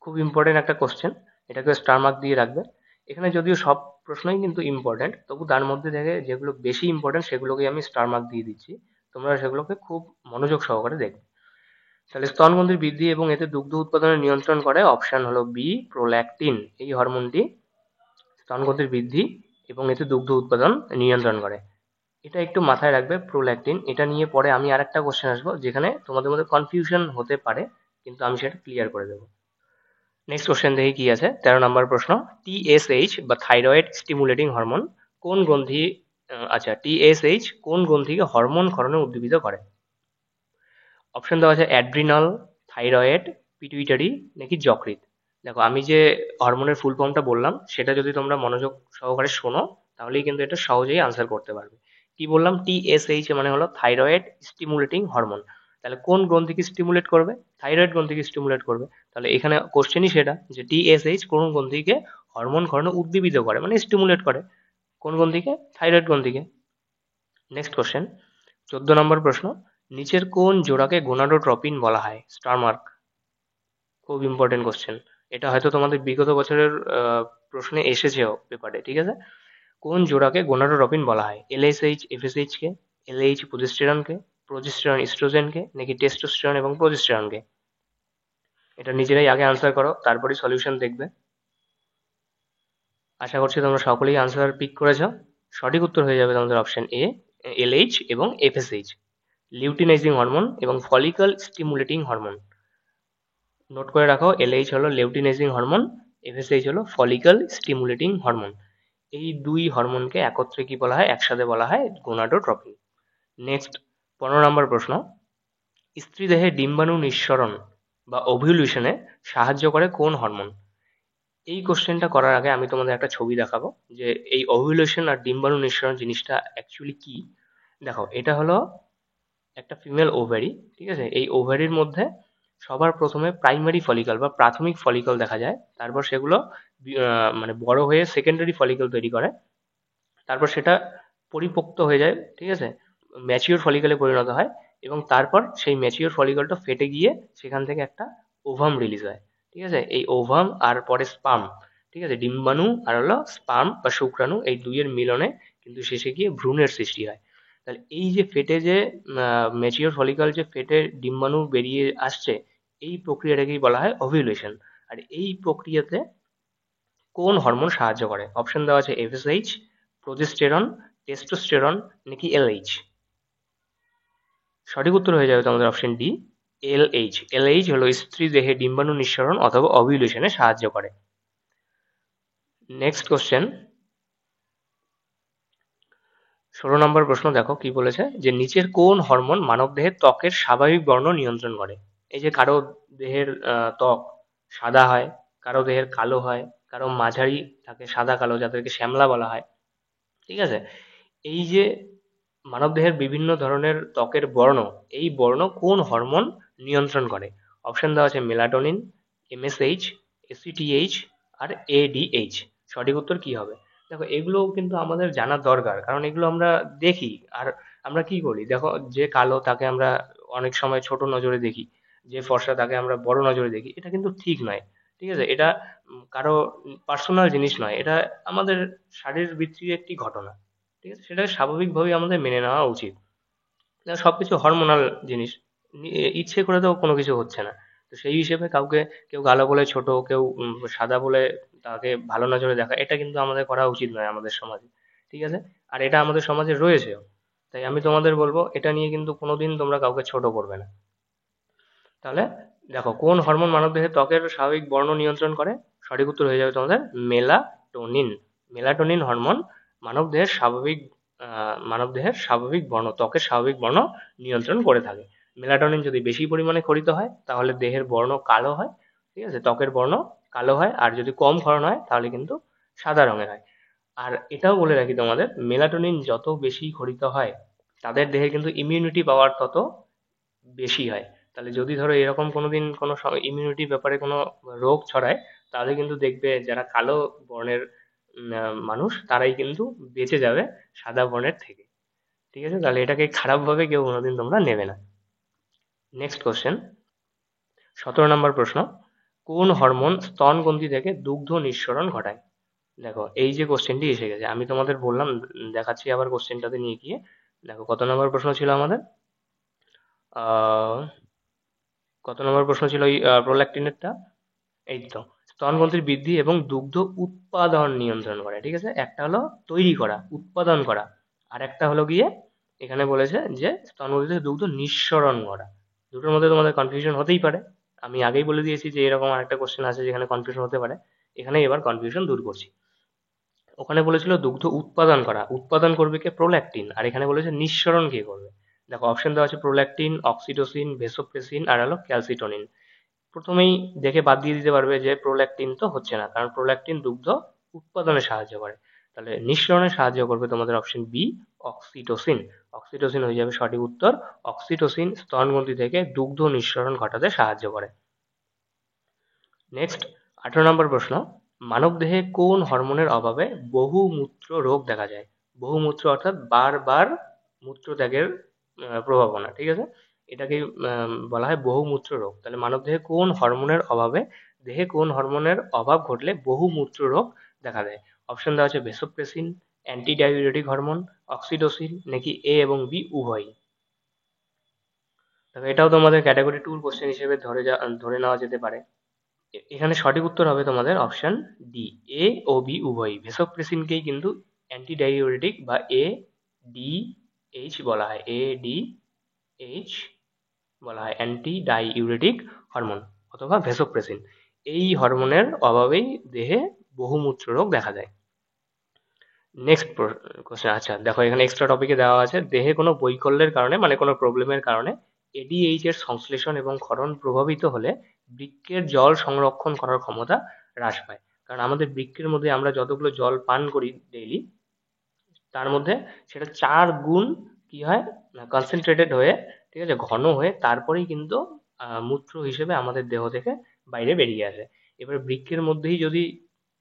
খুব ইম্পর্টেন্ট একটা কোশ্চেন, এটাকে স্টার মার্ক দিয়ে রাখবে। এখানে যদিও সব প্রশ্নই কিন্তু ইম্পর্টেন্ট, তবু তার মধ্যে থেকে যেগুলো বেশি ইম্পর্টেন্ট সেগুলোকে আমি স্টার মার্ক দিয়ে দিচ্ছি, তোমরা সেগুলোকে খুব মনোযোগ সহকারে দেখবে। তাহলে স্তনগ্রন্থির বৃদ্ধি এবং এতে দুগ্ধ উৎপাদনের নিয়ন্ত্রণ করে অপশন হলো বি, প্রোল্যাকটিন। এই হরমোনটি স্তনগ্রন্থির বৃদ্ধি এবং এতে দুগ্ধ উৎপাদন নিয়ন্ত্রণ করে। এটা একটু মাথায় রাখবে প্রোল্যাকটিন। এটা নিয়ে পরে আমি আরেকটা কোশ্চেন আসবো যেখানে তোমাদের মধ্যে কনফিউশন হতে পারে, কিন্তু আমি সেটা ক্লিয়ার করে দেবো। নেক্সট কোশ্চেন দেখি কি আছে। 13 নম্বর প্রশ্ন, টিএসএইচ বা থাইরয়েড স্টিমুলেটিং হরমোন কোন গ্রন্থি, আচ্ছা টিএসএইচ কোন গ্রন্থিকে হরমোন ক্ষরণে উদ্দীপিত করে? অপশন দেওয়া আছে অ্যাড্রিনাল, থাইরয়েড, পিটুইটারি, নাকি যকৃৎ। দেখো আমি যে হরমোনের ফুল ফর্মটা বললাম সেটা যদি তোমরা মনোযোগ সহকারে শোনো তাহলেই কিন্তু এটা সহজেই আনসার করতে পারবে। কি বললাম, টিএসএইচ মানে হলো থাইরয়েড স্টিমুলেটিং হরমোন। তাহলে কোন গ্রন্থিকে স্টিমুলেট করবে? থাইরয়েড গ্রন্থিকে স্টিমুলেট করবে। তাহলে এখানে কোশ্চেনই সেটা যে টিএসএইচ কোন গ্রন্থিকে হরমোন ক্ষরণ উদ্দীপিত করে মানে স্টিমুলেট করে, কোন গ্রন্থিকে? থাইরয়েড গ্রন্থিকে। নেক্সট কোশ্চেন, 14 নম্বর প্রশ্ন, নিচের কোন জোড়াকে গোনাডোট্রপিন বলা হয়? Star mark. খুব ইম্পর্টেন্ট কোশ্চেন, এটা হয়তো তোমাদের বিগত বছরের প্রশ্নে এসেছেও পেপারে, ঠিক আছে? কোন জোড়াকে গোনাডোট্রপিন বলা হয়? এলএসএইচ এফএসএইচ কে, এলএইচ প্রজেস্টেরনকে, প্রজেস্টেরন ইস্ট্রোজেনকে, নাকি টেস্টোস্টেরন এবং প্রজেস্টেরনকে? এটা নিজেরাই আগে আনসার করো, তারপরে সলিউশন দেখবে। আশা করছি তোমরা সকলেই আনসার পিক করেছো। সঠিক উত্তর হয়ে যাবে তোমাদের অপশন এ, এলএইচ এবং এফএসএইচ, লিউটিনাইজিং হরমোন এবং ফলিকল স্টিমুলেটিং হরমোন। নোট করে রাখো, এলএইচ হলো লিউটিনাইজিং হরমোন, এফএসএইচ হলো ফলিকল স্টিমুলেটিং হরমোন। এই দুই হরমোনকে একত্রে কি বলা হয়? একসাথে বলা হয় গোনাডোট্রপিন। নেক্সট 15 নম্বর প্রশ্ন, স্ত্রী দেহে ডিম্বাণু নিঃসরণ বা ওভিউলেশনে সাহায্য করে কোন হরমোন? এই কোশ্চেনটা করার আগে আমি তোমাদের একটা ছবি দেখাবো যে এই ওভিউলেশন আর ডিম্বাণু নিঃসরণ জিনিসটা অ্যাকচুয়ালি কি। দেখো, এটা হলো একটা ফিমেল ওভারি, ঠিক আছে? এই ওভারির মধ্যে সবার প্রথমে প্রাইমারি ফলিকল বা প্রাথমিক ফলিকল দেখা যায়, তারপর সেগুলো মানে বড় হয়ে সেকেন্ডারি ফলিকল তৈরি করে, তারপর সেটা পরিপক্ত হয়ে যায়, ঠিক আছে? ম্যাচিওর ফলিকলে পরিণত হয়, এবং তারপর সেই ম্যাচিওর ফলিকলটা ফেটে গিয়ে সেখান থেকে একটা ওভাম রিলিজ হয়, ঠিক আছে? এই ওভাম আর পরে স্পার্ম, ঠিক আছে? ডিম্বাণু আর হলো স্পার্ম বা শুক্রাণু, এই দুইয়ের মিলনে কিন্তু শেষে গিয়ে ভ্রূণের সৃষ্টি হয়। তাহলে এই যে ফেটে যে ম্যাচিওর ফলিকল যে ফেটে ডিম্বাণু বেরিয়ে আসছে, এই প্রক্রিয়াটাকেই বলা হয় ওভিউলেশন। আর এই প্রক্রিয়াতে কোন হরমোন সাহায্য করে? অপশন দেওয়া আছে এফএসএইচ, প্রজেস্টেরন, টেস্টোস্টেরন, নাকি এলএইচ? সঠিক উত্তর হয়ে যাবে তোমাদের অপশন ডি, এলএইচ। এলএইচ হলো স্ত্রী দেহে ডিম্বাণু নিঃসরণ অথবা ওভিউলেশনে সাহায্য করে। নেক্সট কোশ্চেন, 16 নম্বর প্রশ্ন, দেখো কি বলেছে যে নিচের কোন হরমোন মানবদেহের ত্বকের স্বাভাবিক বর্ণ নিয়ন্ত্রণ করে? এই যে কারো দেহের ত্বক সাদা হয়, কারো দেহের কালো হয়, কারো মাঝারি থাকে সাদা কালো, যাদেরকে শ্যামলা বলা হয়, ঠিক আছে? এই যে মানবদেহের বিভিন্ন ধরনের ত্বকের বর্ণ, এই বর্ণ কোন হরমোন নিয়ন্ত্রণ করে? অপশন দেওয়া আছে মেলাটোনিন, এমএসএইচ, এসিটিএইচ আর এডিএইচ। সঠিক উত্তর কি হবে? দেখো, এগুলো কিন্তু আমাদের জানা দরকার, কারণ এগুলো আমরা দেখি। আর আমরা কি করি, দেখো, যে কালো তাকে আমরা অনেক সময় ছোট নজরে দেখি, যে ফর্সা তাকে আমরা বড় নজরে দেখি, এটা কিন্তু ঠিক নয়, ঠিক আছে? এটা কারো পার্সোনাল জিনিস নয়, এটা আমাদের শারীরবৃত্তীয় একটি ঘটনা, ঠিক আছে? সেটাকে স্বাভাবিকভাবেই আমাদের মেনে নেওয়া উচিত। সবকিছু হরমোনাল জিনিস, ইচ্ছে করে তো কোনো কিছু হচ্ছে না। তো সেই হিসেবে কাউকে, কেউ কালো বলে ছোট, কেউ সাদা বলে তাকে ভালো নজরে দেখা, এটা কিন্তু আমাদের করা উচিত নয় আমাদের সমাজে, ঠিক আছে? আর এটা আমাদের সমাজে রয়েছেও। তাই আমি তোমাদের বলবো, এটা নিয়ে কিন্তু কোনোদিন তোমরা কাউকে ছোট করবে না। তাহলে দেখো, কোন হরমোন মানবদেহে ত্বকের স্বাভাবিক বর্ণ নিয়ন্ত্রণ করে? সঠিক উত্তর হয়ে যাবে তোমাদের মেলাটোনিন। মেলাটোনিন হরমোন মানবদেহের স্বাভাবিক বর্ণ, ত্বকের স্বাভাবিক বর্ণ নিয়ন্ত্রণ করে থাকে। মেলাটোনিন যদি বেশি পরিমাণে ক্ষরিত হয় তাহলে দেহের বর্ণ কালো হয়, ঠিক আছে? ত্বকের বর্ণ কালো হয়। আর যদি কম ক্ষরণ হয় তাহলে কিন্তু সাদা রঙের হয়। আর এটাও বলে রাখি তোমাদের, মেলাটোনিন যত বেশি ক্ষরিত হয় তাদের দেহে কিন্তু ইমিউনিটি পাওয়ার তত বেশি হয়। তাহলে যদি ধরো এরকম কোনোদিন কোনো ইমিউনিটি ব্যাপারে কোনো রোগ ছড়ায়, তাহলে কিন্তু দেখবে যারা কালো বর্ণের মানুষ, তারাই কিন্তু বেঁচে যাবে সাদা বর্ণের থেকে, ঠিক আছে? তাহলে এটাকে খারাপ ভাবে কেউ কোনোদিন তোমরা নেবে না। নেক্সট কোশ্চেন, 17 নম্বর প্রশ্ন, কোন হরমোন স্তনগ্রন্থি থেকে দুগ্ধ নিঃসরণ ঘটায়? দেখো, এই যে কোশ্চেনটি এসে গেছে, আমি তোমাদের বললাম, দেখাচ্ছি আবার কোশ্চেনটাতে নিয়ে গিয়ে। দেখো, কত নম্বর প্রশ্ন ছিল আমাদের? আহ কত নম্বর প্রশ্ন ছিল ওই প্রোল্যাক্টিনেরটা? এই তো, স্তনগ্রন্থির বৃদ্ধি এবং দুগ্ধ উৎপাদন নিয়ন্ত্রণ করে, ঠিক আছে? একটা হলো তৈরি করা, উৎপাদন করা, আর একটা হলো গিয়ে এখানে বলেছে যে স্তনগ্রন্থি থেকে দুগ্ধ নিঃসরণ করা। দুটোর মধ্যে তোমাদের কনফিউশন হতেই পারে, আমি আগেই বলে দিয়েছি যে এরকম আরেকটা কোশ্চেন আছে যেখানে কনফিউশন হতে পারে। এখানে এবার কনফিউশন দূর করছি। ওখানে বলেছিল দুগ্ধ উৎপাদন করা, উৎপাদন করবে কে? প্রোল্যাক্টিন। আর এখানে বলেছে নিঃসরণ কে করবে? দেখো, অপশন দেওয়া আছে প্রোল্যাক্টিন, অক্সিটোসিন, ভেসোপ্রেসিন আর হলো ক্যালসিটোনিন। প্রথমেই দেখে বাদ দিয়ে দিতে পারবে যে প্রোল্যাক্টিন তো হচ্ছে না, কারণ প্রোল্যাক্টিন দুগ্ধ উৎপাদনে সাহায্য করে। তাহলে নিঃসরণে সাহায্য করবে তোমাদের অপশন বি, অক্সিটোসিন। অক্সিটোসিন হয়ে যাবে সঠিক উত্তর। অক্সিটোসিন স্তনগ্রন্থি থেকে দুগ্ধ নিঃসরণ ঘটাতে সাহায্য করে। নেক্সট 18 নম্বর প্রশ্ন, মানবদেহে কোন হরমোনের অভাবে বহুমূত্র রোগ দেখা যায়? বহুমূত্র অর্থাৎ বারবার মূত্রত্যাগের প্রভাবনা, ঠিক আছে? এটাকে বলা হয় বহুমূত্র রোগ। তাহলে মানবদেহে কোন হরমোনের অভাবে, দেহে কোন হরমোনের অভাব ঘটলে বহুমূত্র রোগ দেখা দেয়? অপশন দেওয়া আছে vasopressin, anti diuretic hormone, oxytocin নাকি এ এবং বি উভয়ই। তবে এটাও তোমাদের ক্যাটাগরি 2 কোশ্চেন হিসেবে ধরে নেওয়া যেতে পারে। এখানে সঠিক উত্তর হবে তোমাদের অপশন ডি, এ ও বি উভয়ই। ভেসোপ্রেসিনকেই কিন্তু অ্যান্টি ডাইউরেটিক বা এ ডি এইচ বলা হয়, এ ডি এইচ বলা হয়, অ্যান্টি ডাইউরেটিক হরমোন অথবা ভেসোপ্রেসিন। এই হরমোনের অভাবেই দেহে বহুমূত্র রোগ দেখা যায়। নেক্সট কোশ্চেন, আচ্ছা দেখো এখানে এক্সট্রা টপিকে দেওয়া আছে, দেহে কোনো বৈকল্যের কারণে মানে কোনো প্রবলেমের কারণে এডিএইচ এর সংশ্লেষণ এবং ক্ষরণ প্রভাবিত হলে বৃক্কের জল সংরক্ষণ করার ক্ষমতা হ্রাস পায়। কারণ আমাদের বৃক্কের মধ্যে আমরা যতগুলো জল পান করি ডেইলি, তার মধ্যে সেটা 4 গুণ কি হয়, কনসেন্ট্রেটেড হয়ে, ঠিক আছে, ঘন হয়ে তারপরেই কিন্তু মূত্র হিসেবে আমাদের দেহ থেকে বাইরে বেরিয়ে আসে। এবার বৃক্কের মধ্যেই যদি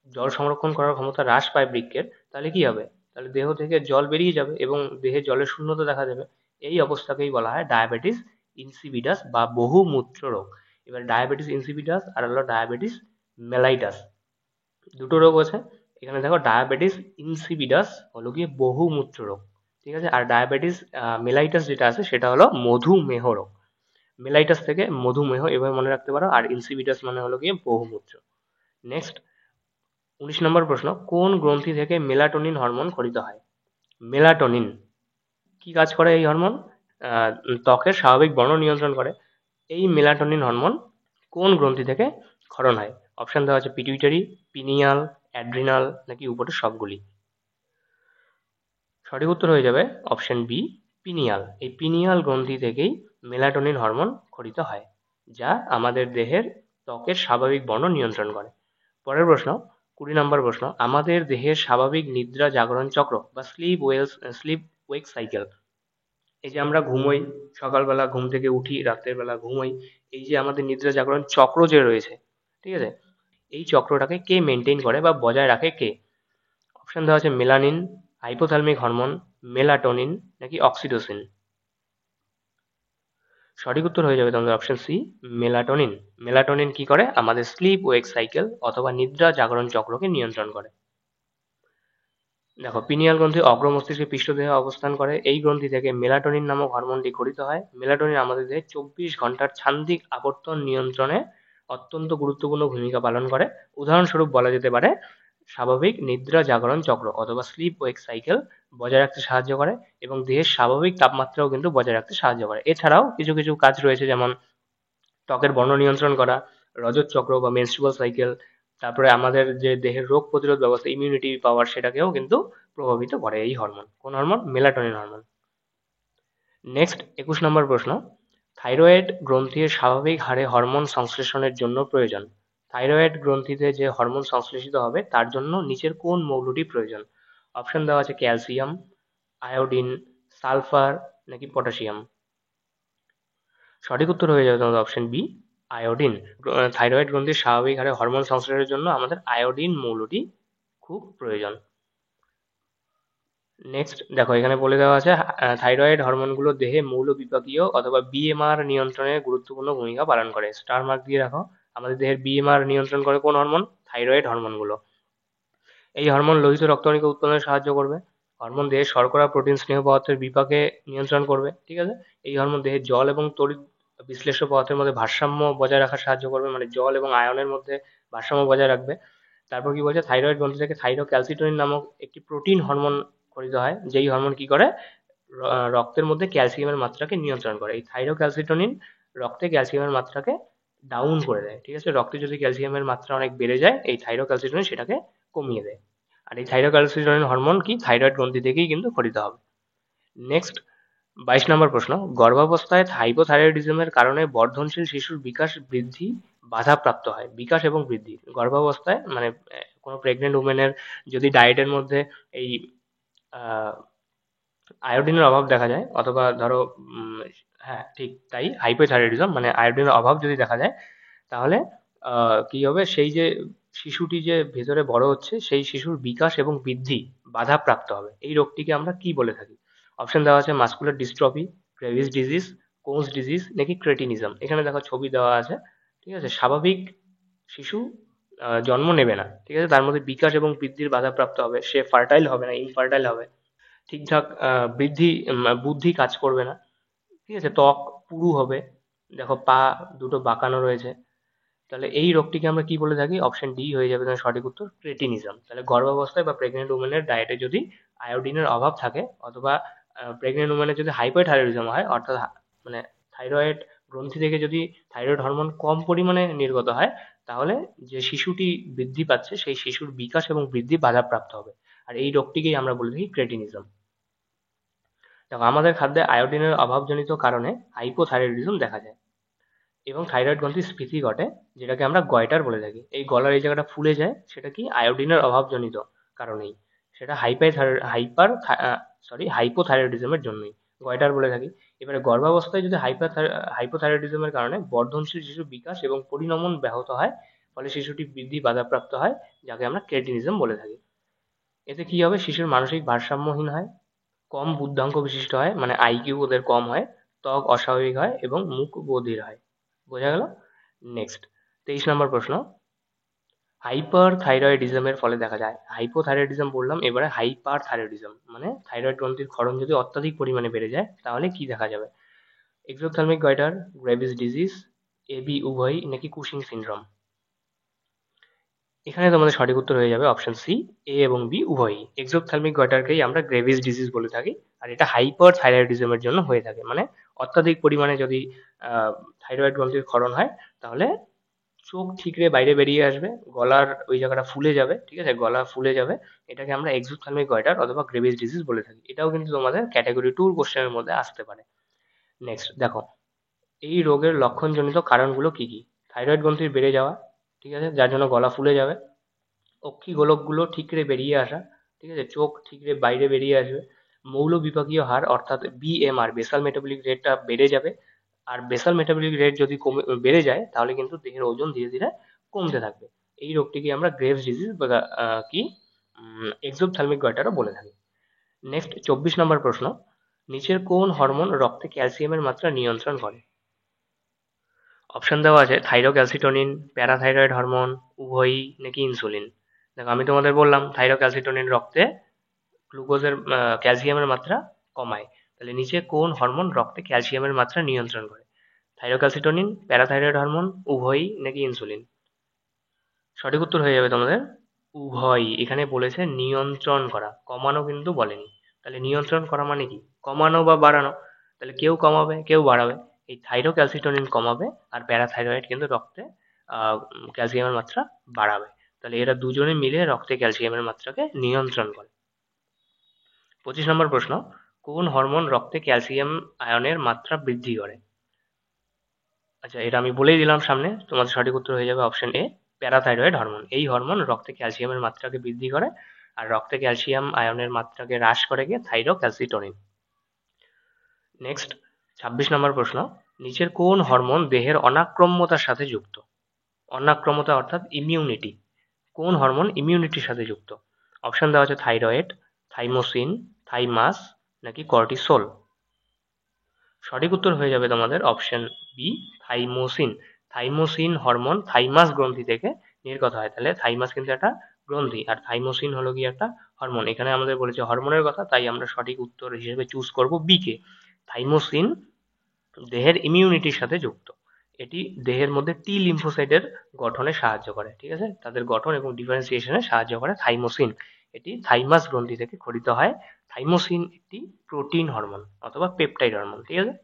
জল সংরক্ষণ করার ক্ষমতা হ্রাস পায় বৃক্কের, তাহলে কি হবে? তাহলে দেহ থেকে জল বেরিয়ে যাবে এবং দেহে জলের শূন্যতা দেখা দেবে। এই অবস্থাকেই বলা হয় ডায়াবেটিস ইনসিপিটাস বা বহুমূত্র রোগ। এবার ডায়াবেটিস ইনসিপিটাস আর হলো ডায়াবেটিস মেলাইটাস, দুটো রোগ আছে। এখানে দেখো ডায়াবেটিস ইনসিপিডাস হলো গিয়ে বহুমূত্র রোগ, ঠিক আছে? আর ডায়াবেটিস মেলাইটাস যেটা আছে সেটা হলো মধুমেহ রোগ। মেলাইটাস থেকে মধুমেহ এভাবে মনে রাখতে পারো, আর ইনসিপিডাস মানে হলো গিয়ে বহুমূত্র। নেক্সট 19 নম্বর প্রশ্ন, কোন গ্রন্থি থেকে মেলাটোনিন হরমোন খরিত হয়? মেলাটোনিন কি কাজ করে এই হরমোন? ত্বকের স্বাভাবিক বর্ণ নিয়ন্ত্রণ করে। এই মেলাটোনিন হরমোন কোন গ্রন্থি থেকে ক্ষরণ হয়? অপশন দেওয়া আছে পিটুইটারি, পিনিয়াল, অ্যাড্রিনাল নাকি উপরের সবগুলি। সঠিক উত্তর হয়ে যাবে অপশন বি, পিনিয়াল। এই পিনিয়াল গ্রন্থি থেকেই মেলাটোনিন হরমোন খরিত হয়, যা আমাদের দেহের ত্বকের স্বাভাবিক বর্ণ নিয়ন্ত্রণ করে। পরের প্রশ্ন 20 নম্বর প্রশ্ন, আমাদের দেহের স্বাভাবিক নিদ্রা জাগরণ চক্র বা স্লিপ ওয়েক সাইকেল, এই যে আমরা ঘুমোই, সকালবেলা ঘুম থেকে উঠি, রাতের বেলা ঘুমোই, এই যে আমাদের নিদ্রা জাগরণ চক্র যে রয়েছে, ঠিক আছে, এই চক্রটাকে কে মেনটেন করে বা বজায় রাখে কে? অপশন দেওয়া আছে মেলানিন, হাইপোথ্যালামিক হরমোন, মেলাটোনিন নাকি অক্সিটোসিন। সঠিক উত্তর হয়ে যাবে তোমাদের অপশন সি, মেলাটোনিন। মেলাটোনিন কি করে? আমাদের স্লিপ ওয়েক সাইকেল অথবা নিদ্রা জাগরণ চক্রকে নিয়ন্ত্রণ করে। দেখো পিনিয়াল গ্রন্থি অগ্র মস্তিষ্কের পৃষ্ঠদেহে অবস্থান করে। এই গ্রন্থি থেকে মেলাটোনিন নামক হরমোনটি খরিত হয়। মেলাটোনিন আমাদের দেহে 24 ঘন্টার ছান্দিক আবর্তন নিয়ন্ত্রণে অত্যন্ত গুরুত্বপূর্ণ ভূমিকা পালন করে। উদাহরণস্বরূপ বলা যেতে পারে স্বাভাবিক নিদ্রা জাগরণ চক্র অথবা স্লিপ ওয়েক সাইকেল বজায় রাখতে সাহায্য করে এবং দেহের স্বাভাবিক তাপমাত্রাও কিন্তু বজায় রাখতে সাহায্য করে। এছাড়াও কিছু কিছু কাজ রয়েছে, যেমন ত্বকের বর্ণ নিয়ন্ত্রণ করা, রজত চক্র বা মেনস্ট্রুয়াল সাইকেল, তারপরে আমাদের যে দেহের রোগ প্রতিরোধ ব্যবস্থা, ইমিউনিটি পাওয়ার, সেটাকেও কিন্তু প্রভাবিত করে এই হরমোন। কোন হরমোন? Melatonin hormone. নেক্সট 21 নম্বর প্রশ্ন, থাইরয়েড গ্রন্থির স্বাভাবিক হারে হরমোন সংশ্লেষণের জন্য প্রয়োজন। থাইরয়েড গ্রন্থিতে যে হরমোন সংশ্লেষিত হবে তার জন্য নিচের কোন মৌলটি প্রয়োজন? অপশন দেওয়া আছে ক্যালসিয়াম, আয়োডিন, সালফার নাকি পটাশিয়াম। সঠিক উত্তর হয়ে যাবে তোমাদের অপশন বি, আয়োডিন। থাইরয়েড গ্রন্থির স্বাভাবিক হারে হরমোন সংশ্লেষণের জন্য আমাদের আয়োডিন মৌলটি খুব প্রয়োজন। নেক্সট দেখো এখানে বলে দেওয়া আছে থাইরয়েড হরমোনগুলো দেহে মৌল বিপাকীয় অথবা বিএমআর নিয়ন্ত্রণে গুরুত্বপূর্ণ ভূমিকা পালন করে। স্টার মার্ক দিয়ে রাখো। আমাদের দেহের বিএমআর নিয়ন্ত্রণ করে কোন হরমোন? থাইরয়েড হরমোনগুলো। এই হরমোন লোহিত রক্তকণিকা উৎপাদনে সাহায্য করবে। হরমোন দেহের শর্করা, প্রোটিন, স্নেহ পদার্থের বিপাকে নিয়ন্ত্রণ করবে, ঠিক আছে? এই হরমোন দেহের জল এবং তড়িৎ বিশ্লেষ্য পদার্থের মধ্যে ভারসাম্য বজায় রাখার সাহায্য করবে, মানে জল এবং আয়নের মধ্যে ভারসাম্য বজায় রাখবে। তারপর কি বলছে? থাইরয়েড গ্রন্থি থেকে থাইরোক্যালসিটোনিন নামক একটি প্রোটিন হরমোন খরিত হয়, যেই হরমোন কি করে? রক্তের মধ্যে ক্যালসিয়ামের মাত্রাকে নিয়ন্ত্রণ করে। এই থাইরোক্যালসিটোনিন রক্তে ক্যালসিয়ামের মাত্রাকে ডাউন করে দেয়, ঠিক আছে? রক্তে যদি ক্যালসিয়ামের মাত্রা অনেক বেড়ে যায়, এই থাইরোক্যালসিটোনিন সেটাকে কমিয়ে দেয়। আর এই থাইরোক্যালসিটোনিন হরমোন কি? থাইরয়েড গ্রন্থি থেকেই কিন্তু খরিত হবে। নেক্সট 22 নম্বর প্রশ্ন, গর্ভাবস্থায় হাইপোথাইরয়েডিজমের কারণে বর্ধনশীল শিশুর বিকাশ বৃদ্ধি বাধাপ্রাপ্ত হয়। বিকাশ এবং বৃদ্ধি গর্ভাবস্থায় মানে কোনো প্রেগনেন্ট উমেনের যদি ডায়েটের মধ্যে এই আয়োডিনের অভাব দেখা যায়, অথবা ধরো হ্যাঁ ঠিক তাই, হাইপোথাইরয়েডিজম মানে আয়োডিনের অভাব যদি দেখা যায়, তাহলে কি হবে, সেই যে শিশুটি যে ভেতরে বড় হচ্ছে সেই শিশুর বিকাশ এবং বৃদ্ধি বাধাপ্রাপ্ত হবে। এই রোগটিকে আমরা কি বলে থাকি? অপশন দেওয়া আছে muscular dystrophy, Grevy's disease, cones disease নাকি ক্রেটিনিজম। এখানে দেখো ছবি দেওয়া আছে, ঠিক আছে। স্বাভাবিক শিশু জন্ম নেবে না, ঠিক আছে, তার মধ্যে বিকাশ এবং বৃদ্ধির বাধাপ্রাপ্ত হবে, সে ফার্টাইল হবে না, ইনফার্টাইল হবে, ঠিকঠাক বুদ্ধি কাজ করবে না, ঠিক আছে, ত্বক পুরু হবে, দেখো পা দুটো বাঁকানো রয়েছে। তাহলে এই রোগটিকে আমরা কি বলে থাকি? অপশন ডি হয়ে যাবে তাহলে সঠিক উত্তর, ক্রেটিনিজম। তাহলে গর্ভাবস্থায় বা প্রেগনেন্ট উমেনের ডায়েটে যদি আয়োডিনের অভাব থাকে, অথবা প্রেগনেন্ট উমেনের যদি হাইপারথাইরয়েডিজম হয়, অর্থাৎ মানে থাইরয়েড গ্রন্থি থেকে যদি থাইরয়েড হরমোন কম পরিমাণে নির্গত হয়, তাহলে যে শিশুটি বৃদ্ধি পাচ্ছে সেই শিশুর বিকাশ এবং বৃদ্ধি বাধাপ্রাপ্ত হবে। আর এই রোগটিকেই আমরা বলে থাকি ক্রেটিনিজম। দেখো আমাদের খাদ্যে আয়োডিনের অভাবজনিত কারণে হাইপোথাইরয়েডিজম দেখা যায় এবং থাইরয়েড গ্রন্থির স্ফীতি ঘটে, যেটাকে আমরা গয়টার বলে থাকি। এই গলার এই জায়গাটা ফুলে যায়, সেটা কি আয়োডিনের অভাবজনিত কারণেই, সেটা হাইপোথাইরয়েডিজমের জন্যই গয়টার বলে থাকি। এবারে গর্ভাবস্থায় যদি হাইপোথাইরয়েডিজমের কারণে বর্ধনশীল শিশুর বিকাশ এবং পরিণমন ব্যাহত হয়, ফলে শিশুটি বৃদ্ধি বাধাপ্রাপ্ত হয়, যাকে আমরা ক্রেটিনিজম বলে থাকি। এতে কি হবে? শিশুর মানসিক ভারসাম্যহীন হয়, কম বুদ্ধাঙ্ক বিশিষ্ট হয়, মানে আইকিউ ওদের কম হয়, ত্বক অস্বাভাবিক হয় এবং মুখ বধির হয়। বোঝা গেল? নেক্সট 23 নম্বর প্রশ্ন, হাইপার থাইরয়েডিজমের ফলে দেখা যায়, হাইপোথাইরয়েডিজম বললাম, এবারে হাইপার থাইরয়েডিজম মানে থাইরয়েড গ্রন্থির ক্ষরণ যদি অত্যাধিক পরিমাণে বেড়ে যায়, তাহলে কি দেখা যাবে? এক্সোথ্যালমিক গয়টার, গ্রেভিস ডিজিজ, এবি উভয়ই নাকি কুশিং সিনড্রোম? এখানে তোমাদের সঠিক উত্তর হয়ে যাবে অপশন সি, এ এবং বি উভয়ই। এক্সোথ্যালমিক গয়টারকেই আমরা গ্রেভিস ডিজিজ বলে থাকি, আর এটা হাইপার থাইরয়েডিজমের জন্য হয়ে থাকে, মানে অত্যাধিক পরিমাণে যদি থাইরয়েড গ্রন্থির ক্ষরণ হয়, তাহলে চোখ ঠিকরে বাইরে বেরিয়ে আসবে, গলার ওই জায়গাটা ফুলে যাবে, ঠিক আছে, গলা ফুলে যাবে। এটাকে আমরা এক্সোথ্যালমিক গয়টার অথবা গ্রেভিস ডিজিজ বলে থাকি। এটাও কিন্তু তোমাদের ক্যাটাগরি 2 কোশ্চেনের মধ্যে আসতে পারে। নেক্সট দেখো, এই রোগের লক্ষণজনিত কারণগুলো কি কি? থাইরয়েড গ্রন্থির বেড়ে যাওয়া, ঠিক আছে, যার জন্য গলা ফুলে যাবে, অক্ষি গোলকগুলো ঠিকরে বেরিয়ে আসা, ঠিক আছে, চোখ ঠিকরে বাইরে বেরিয়ে আসবে, মৌল বিপাকীয় হার অর্থাৎ বিএমআর বেসাল মেটাবলিক রেটটা বেড়ে যাবে। আর বেসাল মেটাবলিক রেট যদি বেড়ে যায়, তাহলে কিন্তু দেহের ওজন ধীরে ধীরে কমতে থাকবে। এই রোগটিকে আমরা গ্রেভস ডিজিজ বা কি এক্সোপথ্যালমিক গয়টারও বলে থাকি। নেক্সট 24 নম্বর প্রশ্ন, নিচের কোন হরমোন রক্তে ক্যালসিয়ামের মাত্রা নিয়ন্ত্রণ করে? অপশন দেওয়া আছে থাইরোক্যালসিটোনিন, প্যারাথাইরয়েড হরমোন, উভয়ই নাকি ইনসুলিন। দেখো আমি তোমাদের বললাম থাইরোক্যালসিটোনিন রক্তে গ্লুকোজের ক্যালসিয়ামের মাত্রা কমায়, তাহলে নিচে কোন হরমোন রক্তে ক্যালসিয়ামের মাত্রা নিয়ন্ত্রণ করে? থাইরোক্যালসিটোনিন, প্যারাথাইরয়েড হরমোন, উভয়ই নাকি ইনসুলিন? সঠিক উত্তর হয়ে যাবে তোমাদের উভয়ই। এখানে বলেছে নিয়ন্ত্রণ করা, কমানো কিন্তু বলেনি। তাহলে নিয়ন্ত্রণ করা মানে কি? কমানো বা বাড়ানো। তাহলে কেউ কমাবে কেউ বাড়াবে। এই থাইরোক্যালসিটোনিন কমাবে, আর প্যারাথাইরয়েড কিন্তু রক্তে ক্যালসিয়ামের মাত্রা বাড়াবে। তাহলে এরা দুজনে মিলে রক্তে ক্যালসিয়ামের মাত্রাকে নিয়ন্ত্রণ করে। 25 নম্বর প্রশ্ন, কোন হরমোন রক্তে ক্যালসিয়াম আয়নের মাত্রা বৃদ্ধি করে? আচ্ছা এটা আমি বলেই দিলাম সামনে, তোমাদের সঠিক উত্তর হয়ে যাবে অপশন এ, প্যারাথাইরয়েড হরমোন। এই হরমোন রক্তে ক্যালসিয়ামের মাত্রাকে বৃদ্ধি করে, আর রক্তে ক্যালসিয়াম আয়নের মাত্রাকে হ্রাস করে গিয়ে থাইরোক্যালসিটোনিন। নেক্সট 26 নম্বর প্রশ্ন, নিচের কোন হরমোন দেহের অনাক্রম্যতার সাথে যুক্ত? অনাক্রম্যতা অর্থাৎ ইমিউনিটি, কোন হরমোন ইমিউনিটির সাথে যুক্ত? অপশন দেওয়া আছে থাইরয়েড, থাইমোসিন, থাইমাস নাকি কর্টিসোল। সঠিক উত্তর হয়ে যাবে তোমাদের option B, thymosin. Thymosin hormone thymus গ্রন্থি থেকে নির্গত হয়। তাহলে থাইমাস কিন্তু একটা গ্রন্থি, আর থাইমোসিন হলো কি একটা হরমোন। এখানে আমাদের বলেছে হরমোনের কথা, তাই আমরা সঠিক উত্তর হিসেবে চুজ করব বি কে। থাইমোসিন দেহের ইমিউনিটির সাথে যুক্ত। এটি দেহের মধ্যে টি লিম্ফোসাইটের গঠনে সাহায্য করে, ঠিক আছে, তাদের গঠন এবং ডিফারেন্সিয়েশনে সাহায্য করে থাইমোসিন। এটি থাইমাস গ্রন্থি থেকে খরিত হয়। থাইমোসিন একটি প্রোটিন হরমোন অথবা পেপটাইড হরমোন, ঠিক আছে।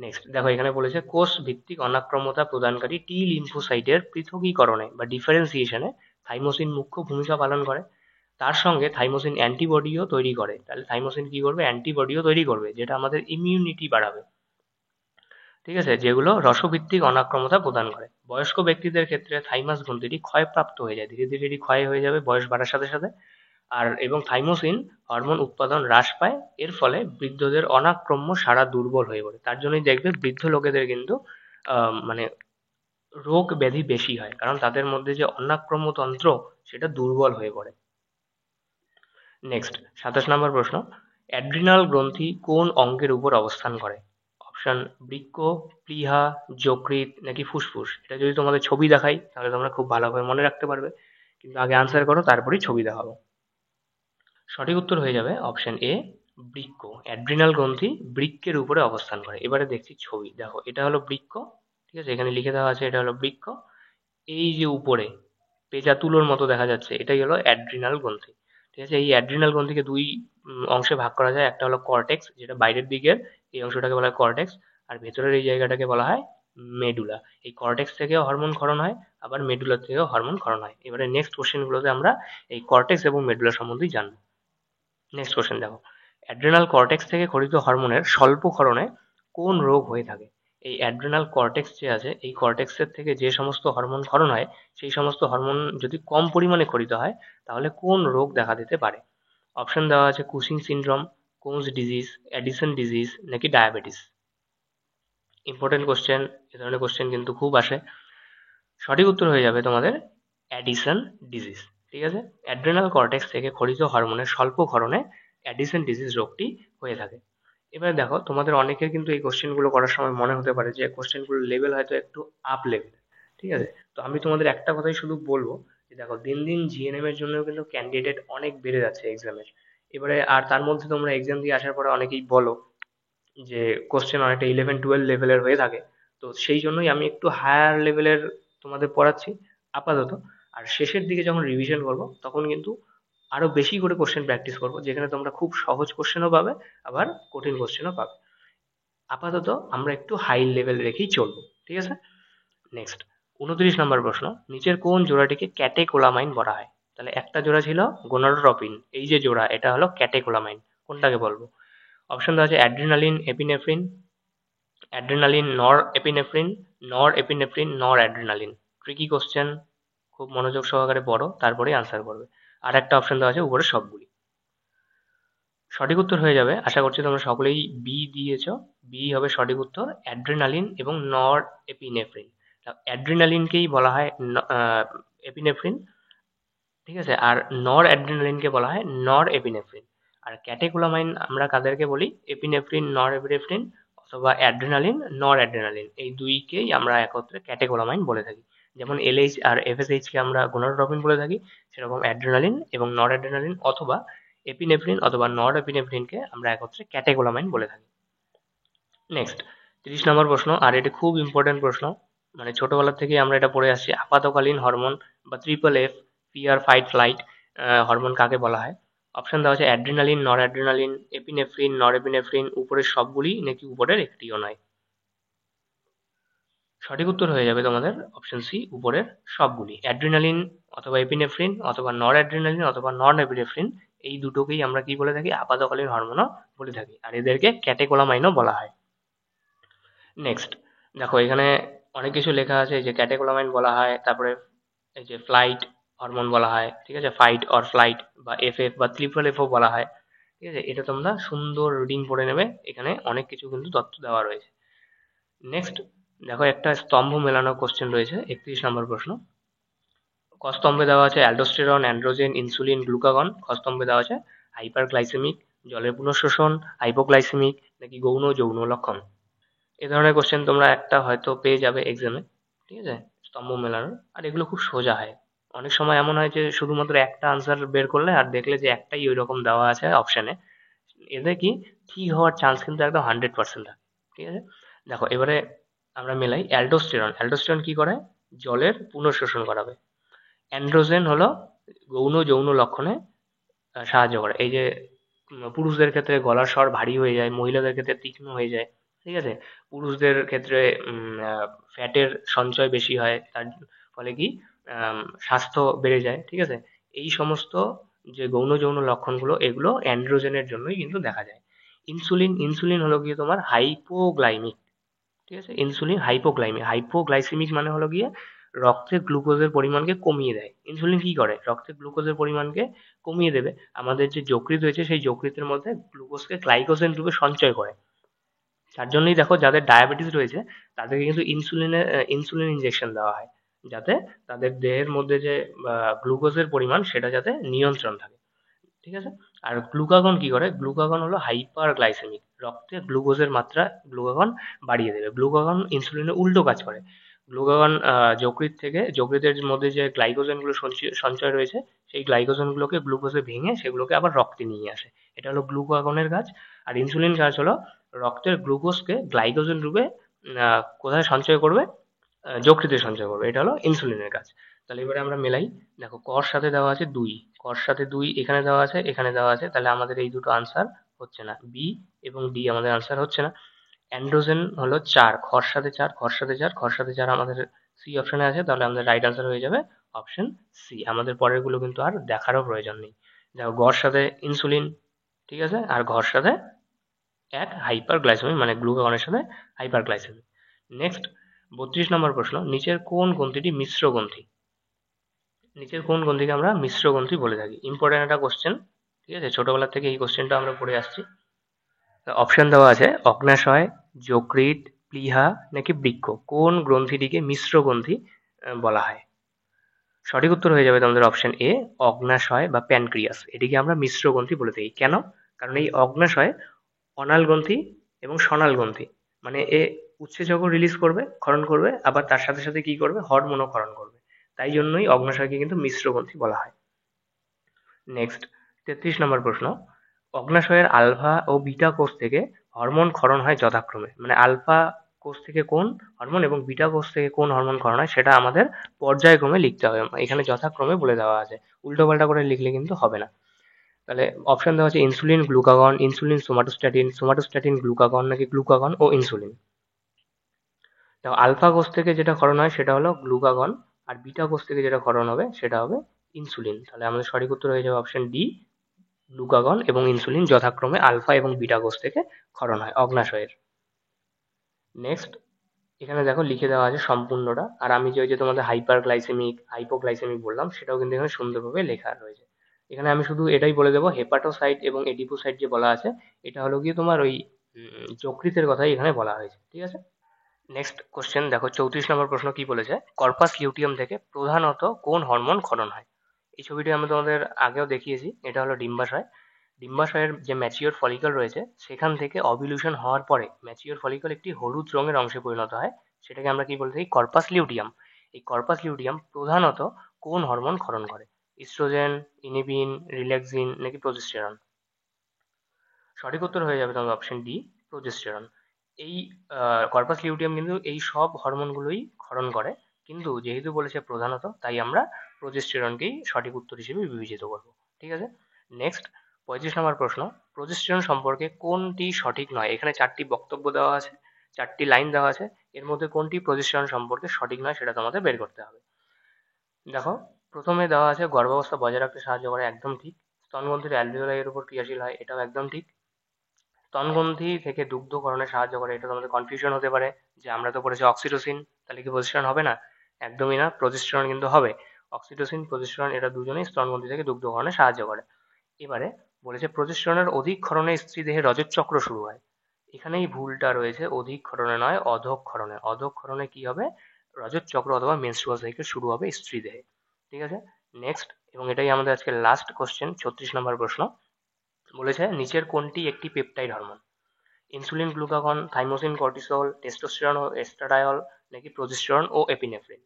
নেক্সট দেখো এখানে বলেছে কোষ ভিত্তিক অনাক্রম্যতা প্রদানকারী টি লিম্ফোসাইটের পৃথকীকরণে বা ডিফারেন্সিয়েশনে থাইমোসিন মুখ্য ভূমিকা পালন করে। তার সঙ্গে থাইমোসিন অ্যান্টিবডিও তৈরি করে। তাহলে থাইমোসিন কি করবে? অ্যান্টিবডিও তৈরি করবে, যেটা আমাদের ইমিউনিটি বাড়াবে। ঠিক আছে, যেগুলো রসভিত্তিক অনাক্রমতা প্রদান করে। বয়স্ক ব্যক্তিদের ক্ষেত্রে থাইমাস গ্রন্থিটি ক্ষয়প্রাপ্ত হয়ে যায়, ধীরে ধীরে এটি ক্ষয় হয়ে যাবে বয়স বাড়ার সাথে সাথে। আর এবং থাইমোসিন হরমোন উৎপাদন হ্রাস পায়, এর ফলে বৃদ্ধদের অনাক্রম্য সাড়া দুর্বল হয়ে পড়ে। তার জন্যই দেখবে বৃদ্ধ লোকেদের কিন্তু মানে রোগ ব্যাধি বেশি হয়, কারণ তাদের মধ্যে যে অনাক্রম্য তন্ত্র সেটা দুর্বল হয়ে পড়ে। নেক্সট 27 নম্বর প্রশ্ন, অ্যাড্রিনাল গ্রন্থি কোন অঙ্গের উপর অবস্থান করে? অপশন বৃক্ক, প্লীহা, যকৃৎ নাকি ফুসফুস। এটা যদি তোমাদের ছবি দেখাই তাহলে তোমরা খুব ভালোভাবে মনে রাখতে পারবে, কিন্তু আগে আনসার করো তারপরেই ছবি দেখাবো। সঠিক উত্তর হয়ে যাবে অপশন এ, বৃক্ক। অ্যাড্রিনাল গ্রন্থি বৃক্কের উপরে অবস্থান করে। এবারে দেখছি ছবি, দেখো এটা হলো বৃক্ক, ঠিক আছে, এখানে লিখে দেওয়া আছে এটা হলো বৃক্ক। এই যে উপরে পেঁচা তুলোর মতো দেখা যাচ্ছে, এটাই হলো অ্যাড্রিনাল গ্রন্থি। ঠিক আছে, এই অ্যাড্রিনাল গ্রন্থিকে দুই অংশে ভাগ করা যায়। একটা হলো কর্টেক্স, যেটা বাইরের দিকের, এই অংশটাকে বলা হয় কর্টেক্স, আর ভেতরের এই জায়গাটাকে বলা হয় মেডুলা। এই কর্টেক্স থেকেও হরমোন ক্ষরণ হয়, আবার মেডুলা থেকেও হরমোন ক্ষরণ হয়। এবারে নেক্সট কোশ্চেন গুলোতে আমরা এই কর্টেক্স এবং মেডুলা সম্বন্ধেই জানবো। নেক্সট কোশ্চেন দেখো, অ্যাড্রেনাল কর্টেক্স থেকে খরিত হরমোনের স্বল্প ক্ষরণে কোন রোগ হয়ে থাকে? এই অ্যাড্রেনাল কর্টেক্স যে আছে, এই কর্টেক্সের থেকে যে সমস্ত হরমোন ক্ষরণ হয়, সেই সমস্ত হরমোন যদি কম পরিমাণে খরিত হয় তাহলে কোন রোগ দেখা দিতে পারে? অপশন দেওয়া আছে Cushing syndrome, Conn's disease, Addison disease নাকি ডায়াবেটিস। ইম্পর্টেন্ট কোশ্চেন, এ ধরনের কোশ্চেন কিন্তু খুব আসে। সঠিক উত্তর হয়ে যাবে তোমাদের অ্যাডিসন ডিজিজ। ঠিক আছে, অ্যাড্রেনাল কর্টেক্স থেকে খরিত হরমোনের স্বল্প ক্ষরণে অ্যাডিসন ডিজিজ রোগটি হয়ে থাকে। এবার দেখো, তোমাদের অনেকের কিন্তু এই কোশ্চেনগুলো করার সময় মনে হতে পারে যে কোশ্চেনগুলোর লেভেল হয়তো একটু আপ লেভেল। ঠিক আছে, তো আমি তোমাদের একটা কথাই শুধু বলবো যে দেখো, দিন দিন জিএনএম এর জন্য কিন্তু ক্যান্ডিডেট অনেক বেড়ে যাচ্ছে এক্সামের। এবারে আর তার মধ্যে তোমরা এক্সাম দিয়ে আসার পরে অনেকেই বলো যে কোশ্চেন অনেকটা 11-12 লেভেলের হয়ে থাকে। তো সেই জন্যই আমি একটু হায়ার লেভেলের তোমাদের পড়াচ্ছি আপাতত। আর শেষের দিকে যখন রিভিশন করবো তখন কিন্তু আরো বেশি করে কোশ্চেন প্র্যাকটিস করবো, যেখানে তোমরা খুব সহজ কোশ্চেনও পাবে, আবার কঠিন কোশ্চেনও পাবে। আপাতত আমরা একটু হাই লেভেল রেখেই চলবো। ঠিক আছে, নেক্সট 29 নম্বর প্রশ্ন, নিচের কোন জোড়াটিকে ক্যাটেকোলামাইন বলা হয়? তাহলে একটা জোড়া ছিল গোনাডোট্রপিন, এই যে জোড়া এটা হলো ক্যাটেকোলামাইন। কোনটাকে বলবো? অপশন দেওয়া আছে অ্যাড্রিনালিন এপিনেফ্রিন, অ্যাড্রিনালিন নর এপিনেফ্রিন, নর এপিনেফ্রিন নর অ্যাড্রিনালিন। ট্রিকি কোশ্চেন, খুব মনোযোগ সহকারে পড়ো তারপরেই আনসার করবে। আর একটা অপশন দেওয়া আছে উপরে সবগুলি। সঠিক উত্তর হয়ে যাবে, আশা করছি তোমরা সকলেই বি দিয়েছো। বি হবে সঠিক উত্তর, অ্যাড্রিনালিন এবং নর এপিনেফ্রিন। অ্যাড্রিনালিনকেই বলা হয় এপিনেফ্রিন, ঠিক আছে, আর নর অ্যাড্রিনালিনকে বলা হয় নর এপিনেফ্রিন। আর ক্যাটেকোলামাইন আমরা কাদেরকে বলি? এপিনেফ্রিন নর এপিনেফ্রিন অথবা অ্যাড্রিনালিন নর অ্যাড্রিনালিন, এই দুইকেই আমরা একত্রে ক্যাটেকোলামাইন বলে থাকি। যেমন এলএইচ আর এফএসএইচ কে আমরা গোনাডোট্রপিন বলে থাকি, সেরকম অ্যাড্রিনালিন এবং নর অ্যাড্রিনালিন অথবা এপিনেফ্রিন অথবা নর এপিনেফ্রিনকে আমরা একত্রে ক্যাটেকোলামাইন বলে থাকি। নেক্সট 30 নম্বর প্রশ্ন, আর এটি খুব ইম্পর্টেন্ট প্রশ্ন, মানে ছোটবেলা থেকেই আমরা এটা পড়ে আসছি। আপাতকালীন হরমোন বা triple F, fear fight flight hormone কাকে বলা হয়? অপশন দেওয়া আছে অ্যাড্রিনালিন, নর অ্যাড্রিনালিন, এপিনেফ্রিন, নর এপিনেফ্রিন, উপরের সবগুলি নাকি উপরের একটিও নয়। সঠিক উত্তর হয়ে যাবে তোমাদের অপশন সি, উপরের সবগুলি। অ্যাড্রিনালিন অথবা এপিনেফ্রিন অথবা নর অ্যাড্রিনালিন অথবা নন এপিনেফ্রিন, এই দুটোকেই আমরা কি বলে থাকি? আপাতকালীন হরমোনও বলে থাকি, আর এদেরকে ক্যাটেকোলামাইনও বলা হয়। নেক্সট দেখো, এখানে অনেক কিছু লেখা আছে, এই যে ক্যাটেকোলামাইন বলা হয়, তারপরে এই যে ফ্লাইট হরমোন বলা হয়, ঠিক আছে, ফাইট অর ফ্লাইট, বা এফএফ বা ট্রিপল এফও বলা হয়। ঠিক আছে, এটা তোমরা সুন্দর রিডিং পড়ে নেবে, এখানে অনেক কিছু কিন্তু তথ্য দেওয়া রয়েছে। নেক্সট দেখো, একটা স্তম্ভ মেলানো কোশ্চেন রয়েছে, 31 নম্বর প্রশ্ন। ক স্তম্ভে দেওয়া আছে অ্যালডোস্টেরন, অ্যান্ড্রোজেন, ইনসুলিন, গ্লুকাগন। খ স্তম্ভে দেওয়া আছে হাইপারগ্লাইসেমিক, জলের পুনঃশোষণ, হাইপোগ্লাইসেমিক নাকি গৌণ যৌন লক্ষণ। এ ধরনের কোশ্চেন তোমরা একটা হয়তো পেয়ে যাবে এক্সামে। ঠিক আছে, স্তম্ভ মেলানোর, আর এগুলো খুব সোজা হয়। অনেক সময় এমন হয় যে শুধুমাত্র একটা আনসার বের করলে আর দেখলে যে একটাই ওই রকম দেওয়া আছে অপশনে, এতে কি ঠিক হওয়ার চান্স কিন্তু একদম 100% থাকে। ঠিক আছে, দেখো এবারে আমরা মেলাই অ্যালডোস্টেরন। অ্যালডোস্টেরন কি করে? জলের পুনঃশোষণ করাবে। অ্যান্ড্রোজেন হলো গৌণ যৌন লক্ষণে সাহায্য করে। এই যে পুরুষদের ক্ষেত্রে গলার স্বর ভারী হয়ে যায়, মহিলাদের ক্ষেত্রে তীক্ষ্ণ হয়ে যায়। ঠিক আছে, পুরুষদের ক্ষেত্রে ফ্যাটের সঞ্চয় বেশি হয়, তার ফলে কি স্বাস্থ্য বেড়ে যায়। ঠিক আছে, এই সমস্ত যে গৌণ যৌন লক্ষণগুলো, এগুলো অ্যান্ড্রোজেনের জন্যই কিন্তু দেখা যায়। ইনসুলিন, ইনসুলিন হলো গিয়ে তোমার হাইপোগ্লাইমিক। ঠিক আছে। ইনসুলিন হাইপোগ্লাইসেমিক মানে হলো গিয়ে রক্তে গ্লুকোজের পরিমাণকে কমিয়ে দেয়। ইনসুলিন কি করে? রক্তে গ্লুকোজের পরিমাণকে কমিয়ে দেবে। আমাদের যে যকৃৎ রয়েছে সেই যকৃতের মধ্যে গ্লুকোজকে গ্লাইকোজেন রূপে সঞ্চয় করে। তার জন্যই দেখো যাদের ডায়াবেটিস রয়েছে তাদেরকে কিন্তু ইনসুলিন ইনজেকশন দেওয়া হয়, যাতে তাদের দেহের মধ্যে যে গ্লুকোজের পরিমাণ সেটা যাতে নিয়ন্ত্রণ থাকে। ঠিক আছে। আর গ্লুকাগন কি করে? গ্লুকাগন হলো হাইপার গ্লাইসেমিক, রক্তে গ্লুকোজের মাত্রা গ্লুকাগন বাড়িয়ে দেবে। গ্লুকাগন ইনসুলিনের উল্টো কাজ করে। গ্লুকাগন যকৃতের মধ্যে যে গ্লাইকোজেন গুলো সঞ্চয় রয়েছে সেই গ্লাইকোজেন গুলোকে গ্লুকোজে ভেঙে সেগুলোকে আবার রক্তে নিয়ে আসে। এটা হলো গ্লুকাগনের কাজ। আর ইনসুলিন কাজ হলো রক্তের গ্লুকোজকে গ্লাইকোজেন রূপে কোথায় সঞ্চয় করবে? যকৃতে সঞ্চয় করবে। এটা হলো ইনসুলিনের কাজ। তাহলে এবারে আমরা মেলাই। দেখো কর সাথে দেওয়া আছে ২, কর সাথে ২ এখানে দেওয়া আছে, এখানে দেওয়া আছে। তাহলে আমাদের এই দুটো আনসার হচ্ছে না। বি এবং ডি আমাদের আনসার হচ্ছে না। অ্যান্ড্রোজেন হলো ৪, খর সাথে ৪, খর সাথে ৪, খর সাথে ৪ আমাদের সি অপশনে আছে। তাহলে আমাদের রাইট আনসার হয়ে যাবে অপশন সি। আমাদের পরের গুলো কিন্তু আর দেখারও প্রয়োজন নেই। দেখো গর সাথে ইনসুলিন, ঠিক আছে, আর ঘর সাথে এক হাইপার গ্লাইসেমিক মানে গ্লুকাগনের সাথে হাইপার গ্লাইসেমিক। নেক্সট ৩২ নম্বর প্রশ্ন, নিচের কোন গ্রন্থিটি মিশ্র গ্রন্থি? নিচের কোন গ্রন্থিকে আমরা মিশ্র গ্রন্থি বলে থাকি? ইম্পর্টেন্ট একটা কোশ্চেন, ঠিক আছে, ছোটবেলা থেকে এই কোশ্চেনটা আমরা পড়ে আসছি। অপশন দেওয়া আছে অগ্ন্যাশয়, যকৃৎ, প্লীহা নাকি বৃক্ক। কোন গ্রন্থিটিকে মিশ্র গ্রন্থি বলা হয়? সঠিক উত্তর হয়ে যাবে তোমাদের অপশন এ, অগ্ন্যাশয় বা প্যানক্রিয়াস। এটিকে আমরা মিশ্র গ্রন্থি বলে থাকি। কেন? কারণ এই অগ্ন্যাশয় অনাল গ্রন্থি এবং সনাল গ্রন্থি, মানে এ উৎসেচকও রিলিজ করবে, ক্ষরণ করবে, আবার তার সাথে সাথে কি করবে? হরমোনও ক্ষরণ করবে। তাই জন্যই অগ্ন্যাশয়কে কিন্তু মিশ্র গ্রন্থি বলা হয়। নেক্সট ৩৩ নম্বর প্রশ্ন, অগ্ন্যাশয়ের আলফা ও বিটা কোষ থেকে হরমোন ক্ষরণ হয় যথাক্রমে। মানে আলফা কোষ থেকে কোন হরমোন এবং বিটা কোষ থেকে কোন হরমোন ক্ষরণ হয় সেটা আমাদের পর্যায়ক্রমে লিখতে হবে। এখানে যথাক্রমে বলে দেওয়া আছে, উল্টোপাল্টা করে লিখলে কিন্তু হবে না। তাহলে অপশন দেওয়া আছে insulin, glucagon, insulin, somatostatin, glucagon নাকি গ্লুকাগন ও ইনসুলিন। দেখো আলফা কোষ থেকে যেটা ক্ষরণ হয় সেটা হলো গ্লুকাগন, আর বিটা কোষ থেকে যেটা ক্ষরণ হবে সেটা হবে ইনসুলিন। তাহলে আমাদের সঠিক উত্তর হয়ে যাবে অপশন ডি, গ্লুকাগন এবং ইনসুলিন যথাক্রমে আলফা এবং বিটা কোষ থেকে ক্ষরণ হয় অগ্ন্যাশয়ের। নেক্সট এখানে দেখো লিখে দেওয়া আছে সম্পূর্ণটা। আর আমি যে ওই যে তোমাদের হাইপার গ্লাইসেমিক হাইপোগ্লাইসেমিক বললাম সেটাও কিন্তু এখানে সুন্দরভাবে লেখা রয়েছে। এখানে আমি শুধু এটাই বলে দেবো, হেপাটোসাইট এবং এডিপোসাইট যে বলা আছে এটা হলো গিয়ে তোমার ওই যকৃতের কথাই এখানে বলা হয়েছে। ঠিক আছে। নেক্সট কোশ্চেন দেখো ৩৪ নম্বর প্রশ্ন কি বলেছে, কর্পাস লিউটিয়াম থেকে প্রধানত কোন হরমোন ক্ষরণ হয়? এই ছবিটি আমি তোমাদের আগেও দেখিয়েছি, এটা হলো ডিম্বাশয়। ডিম্বাশয়ের যে ম্যাচিওর ফলিকল রয়েছে সেখান থেকে অভিলিউশন হওয়ার পরে ম্যাচিওর ফলিকল একটি হলুদ রঙের অংশে পরিণত হয়, সেটাকে আমরা কি বলে থাকি? Corpus luteum. এই কর্পাস লিউটিয়াম প্রধানত কোন হরমোন ক্ষরণ করে? ইস্ট্রোজেন, ইনিবিন, রিল্যাক্সিন নাকি প্রোজেস্টেরন? সঠিক উত্তর হয়ে যাবে তোমার অপশন ডি, প্রোজেস্টেরন। এই কর্পাস লিউটিয়াম কিন্তু এই সব হরমোনগুলোই ক্ষরণ করে, কিন্তু যেহেতু বলেছে প্রধানত তাই আমরা প্রোজেস্টেরনকেই সঠিক উত্তর হিসেবে বিবেচিত করব। ঠিক আছে। নেক্সট ৩৫ নম্বর প্রশ্ন, প্রোজেস্টেরন সম্পর্কে কোনটি সঠিক নয়? এখানে ৪টি বক্তব্য দেওয়া আছে, ৪টি লাইন দেওয়া আছে, এর মধ্যে কোনটি প্রোজেস্টেরন সম্পর্কে সঠিক নয় সেটা তোমাদের বের করতে হবে। দেখো প্রথমে দেওয়া আছে গর্ভাবস্থা বজায় রাখতে সাহায্য করে, একদম ঠিক। স্তনগ্রন্থির অ্যালভিওলাই এর উপর ক্রিয়াশীল হয়, এটাও একদম ঠিক। স্তনগ্রন্থি থেকে দুগ্ধকরণে সাহায্য করে, এটা তোমাদের কনফিউশন হতে পারে যে আমরা তো পড়েছি অক্সিটোসিন, তাহলে কি প্রজেস্টেরন হবে না? একদমই না, প্রজেস্টেরন কিন্তু হবে। অক্সিটোসিন, প্রজেস্টেরন এটা দুজনেই স্তনগ্রন্থি থেকে দুগ্ধকরণে সাহায্য করে। এবারে বলেছে প্রজেস্টেরনের অধিক ক্ষরণে স্ত্রী দেহে রজত চক্র শুরু হয়। এখানেই ভুলটা রয়েছে, অধিক ক্ষরণে নয় অধক ক্ষরণে। অধক ক্ষরণে কি হবে? রজত চক্র অথবা মেনস্ট্রুয়াল সাইকেল শুরু হবে স্ত্রী দেহে। ঠিক আছে। নেক্সট, এবং এটাই আমাদের আজকে লাস্ট কোশ্চেন ৩৬ নম্বর প্রশ্ন, বলেছে নিচের কোনটি একটি peptide hormone? Insulin, glucagon, thymosin, cortisol, testosterone ও এস্ট্রাডায়ল নাকি প্রোজেস্টেরন ও এপিনেফ্রিন?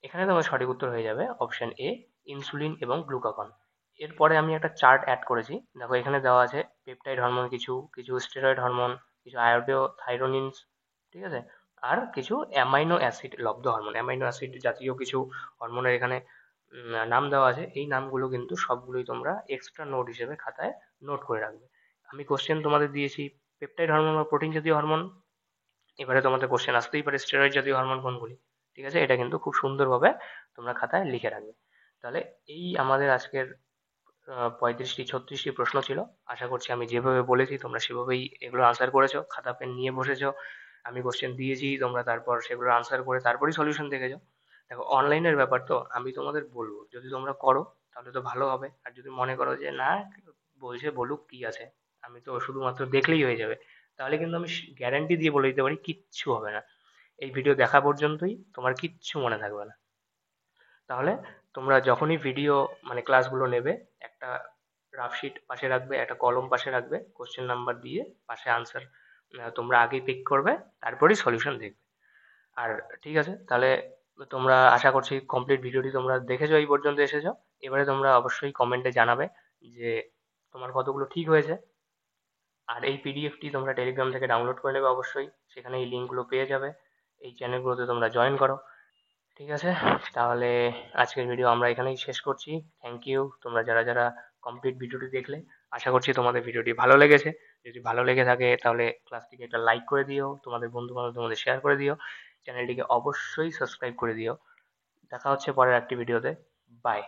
এখানে তোমার সঠিক উত্তর হয়ে যাবে অপশন এ, ইনসুলিন এবং গ্লুকাগন। এরপরে আমি একটা চার্ট অ্যাড করেছি, দেখো এখানে দেওয়া আছে পেপটাইড হরমোন কিছু, কিছু স্টেরয়েড হরমোন, কিছু আয়োডিওথাইরোনিনস, ঠিক আছে, আর কিছু অ্যামাইনো অ্যাসিড লব্ধ হরমোন, অ্যামাইনো অ্যাসিড জাতীয় কিছু হরমোনের এখানে নাম দেওয়া আছে। এই নামগুলো কিন্তু সবগুলোই তোমরা এক্সট্রা নোট হিসেবে খাতায় নোট করে রাখবে। আমি কোশ্চেন তোমাদের দিয়েছি পেপটাইড হরমোন বা প্রোটিন জাতীয় হরমোন, এবারে তোমাদের কোশ্চেন আসতেই পারে স্টেরয়েড জাতীয় হরমোন কোনগুলি। ঠিক আছে, এটা কিন্তু খুব সুন্দরভাবে তোমরা খাতায় লিখে রাখবে। তাহলে এই আমাদের আজকের ৩৫টি ৩৬টি প্রশ্ন ছিল। আশা করছি আমি যেভাবে বলেছি তোমরা সেভাবেই এগুলো আনসার করেছো, খাতা পেন নিয়ে বসেছো। আমি কোশ্চেন দিয়েছি, তোমরা তারপর সেগুলো আনসার করে তারপরেই সলিউশন দেখে যাও। দেখো অনলাইনের ব্যাপার তো, আমি তোমাদের বলবো যদি তোমরা করো তাহলে তো ভালো হবে, আর যদি মনে করো যে না বলছে বলুক কি আছে, আমি তো শুধুমাত্র দেখলেই হয়ে যাবে, তাহলে কিন্তু আমি গ্যারান্টি দিয়ে বলে দিতে পারি কিচ্ছু হবে না। এই ভিডিও দেখা পর্যন্তই তোমার কিচ্ছু মনে থাকবে না। তাহলে তোমরা যখনই ভিডিও মানে ক্লাসগুলো নেবে, একটা রাফ শিট পাশে রাখবে, একটা কলম পাশে রাখবে, কোশ্চেন নাম্বার দিয়ে পাশে আনসার তোমরা আগেই পিক করবে, তারপরেই সলিউশন দেখবে। আর ঠিক আছে, তাহলে তোমরা আশা করছি কমপ্লিট ভিডিওটি তোমরা দেখেছো, এই পর্যন্ত এসেছো। এবারে তোমরা অবশ্যই কমেন্টে জানাবে যে তোমার কতগুলো ঠিক হয়েছে। আর এই পিডিএফটি তোমরা টেলিগ্রাম থেকে ডাউনলোড করে নেবে অবশ্যই, সেখানে এই লিঙ্কগুলো পেয়ে যাবে। এই চ্যানেলগুলোতে তোমরা জয়েন করো। ঠিক আছে, তাহলে আজকের ভিডিও আমরা এখানেই শেষ করছি। থ্যাংক ইউ তোমরা যারা যারা কমপ্লিট ভিডিওটি দেখলে। আশা করছি তোমাদের ভিডিওটি ভালো লেগেছে। যদি ভালো লেগে থাকে তাহলে ক্লাসটিকে একটা লাইক করে দিও, তোমাদের বন্ধু বান্ধবদের মধ্যে শেয়ার করে দিও, চ্যানেলটিকে অবশ্যই সাবস্ক্রাইব করে দিও। দেখা হচ্ছে পরের একটি ভিডিওতে। বাই।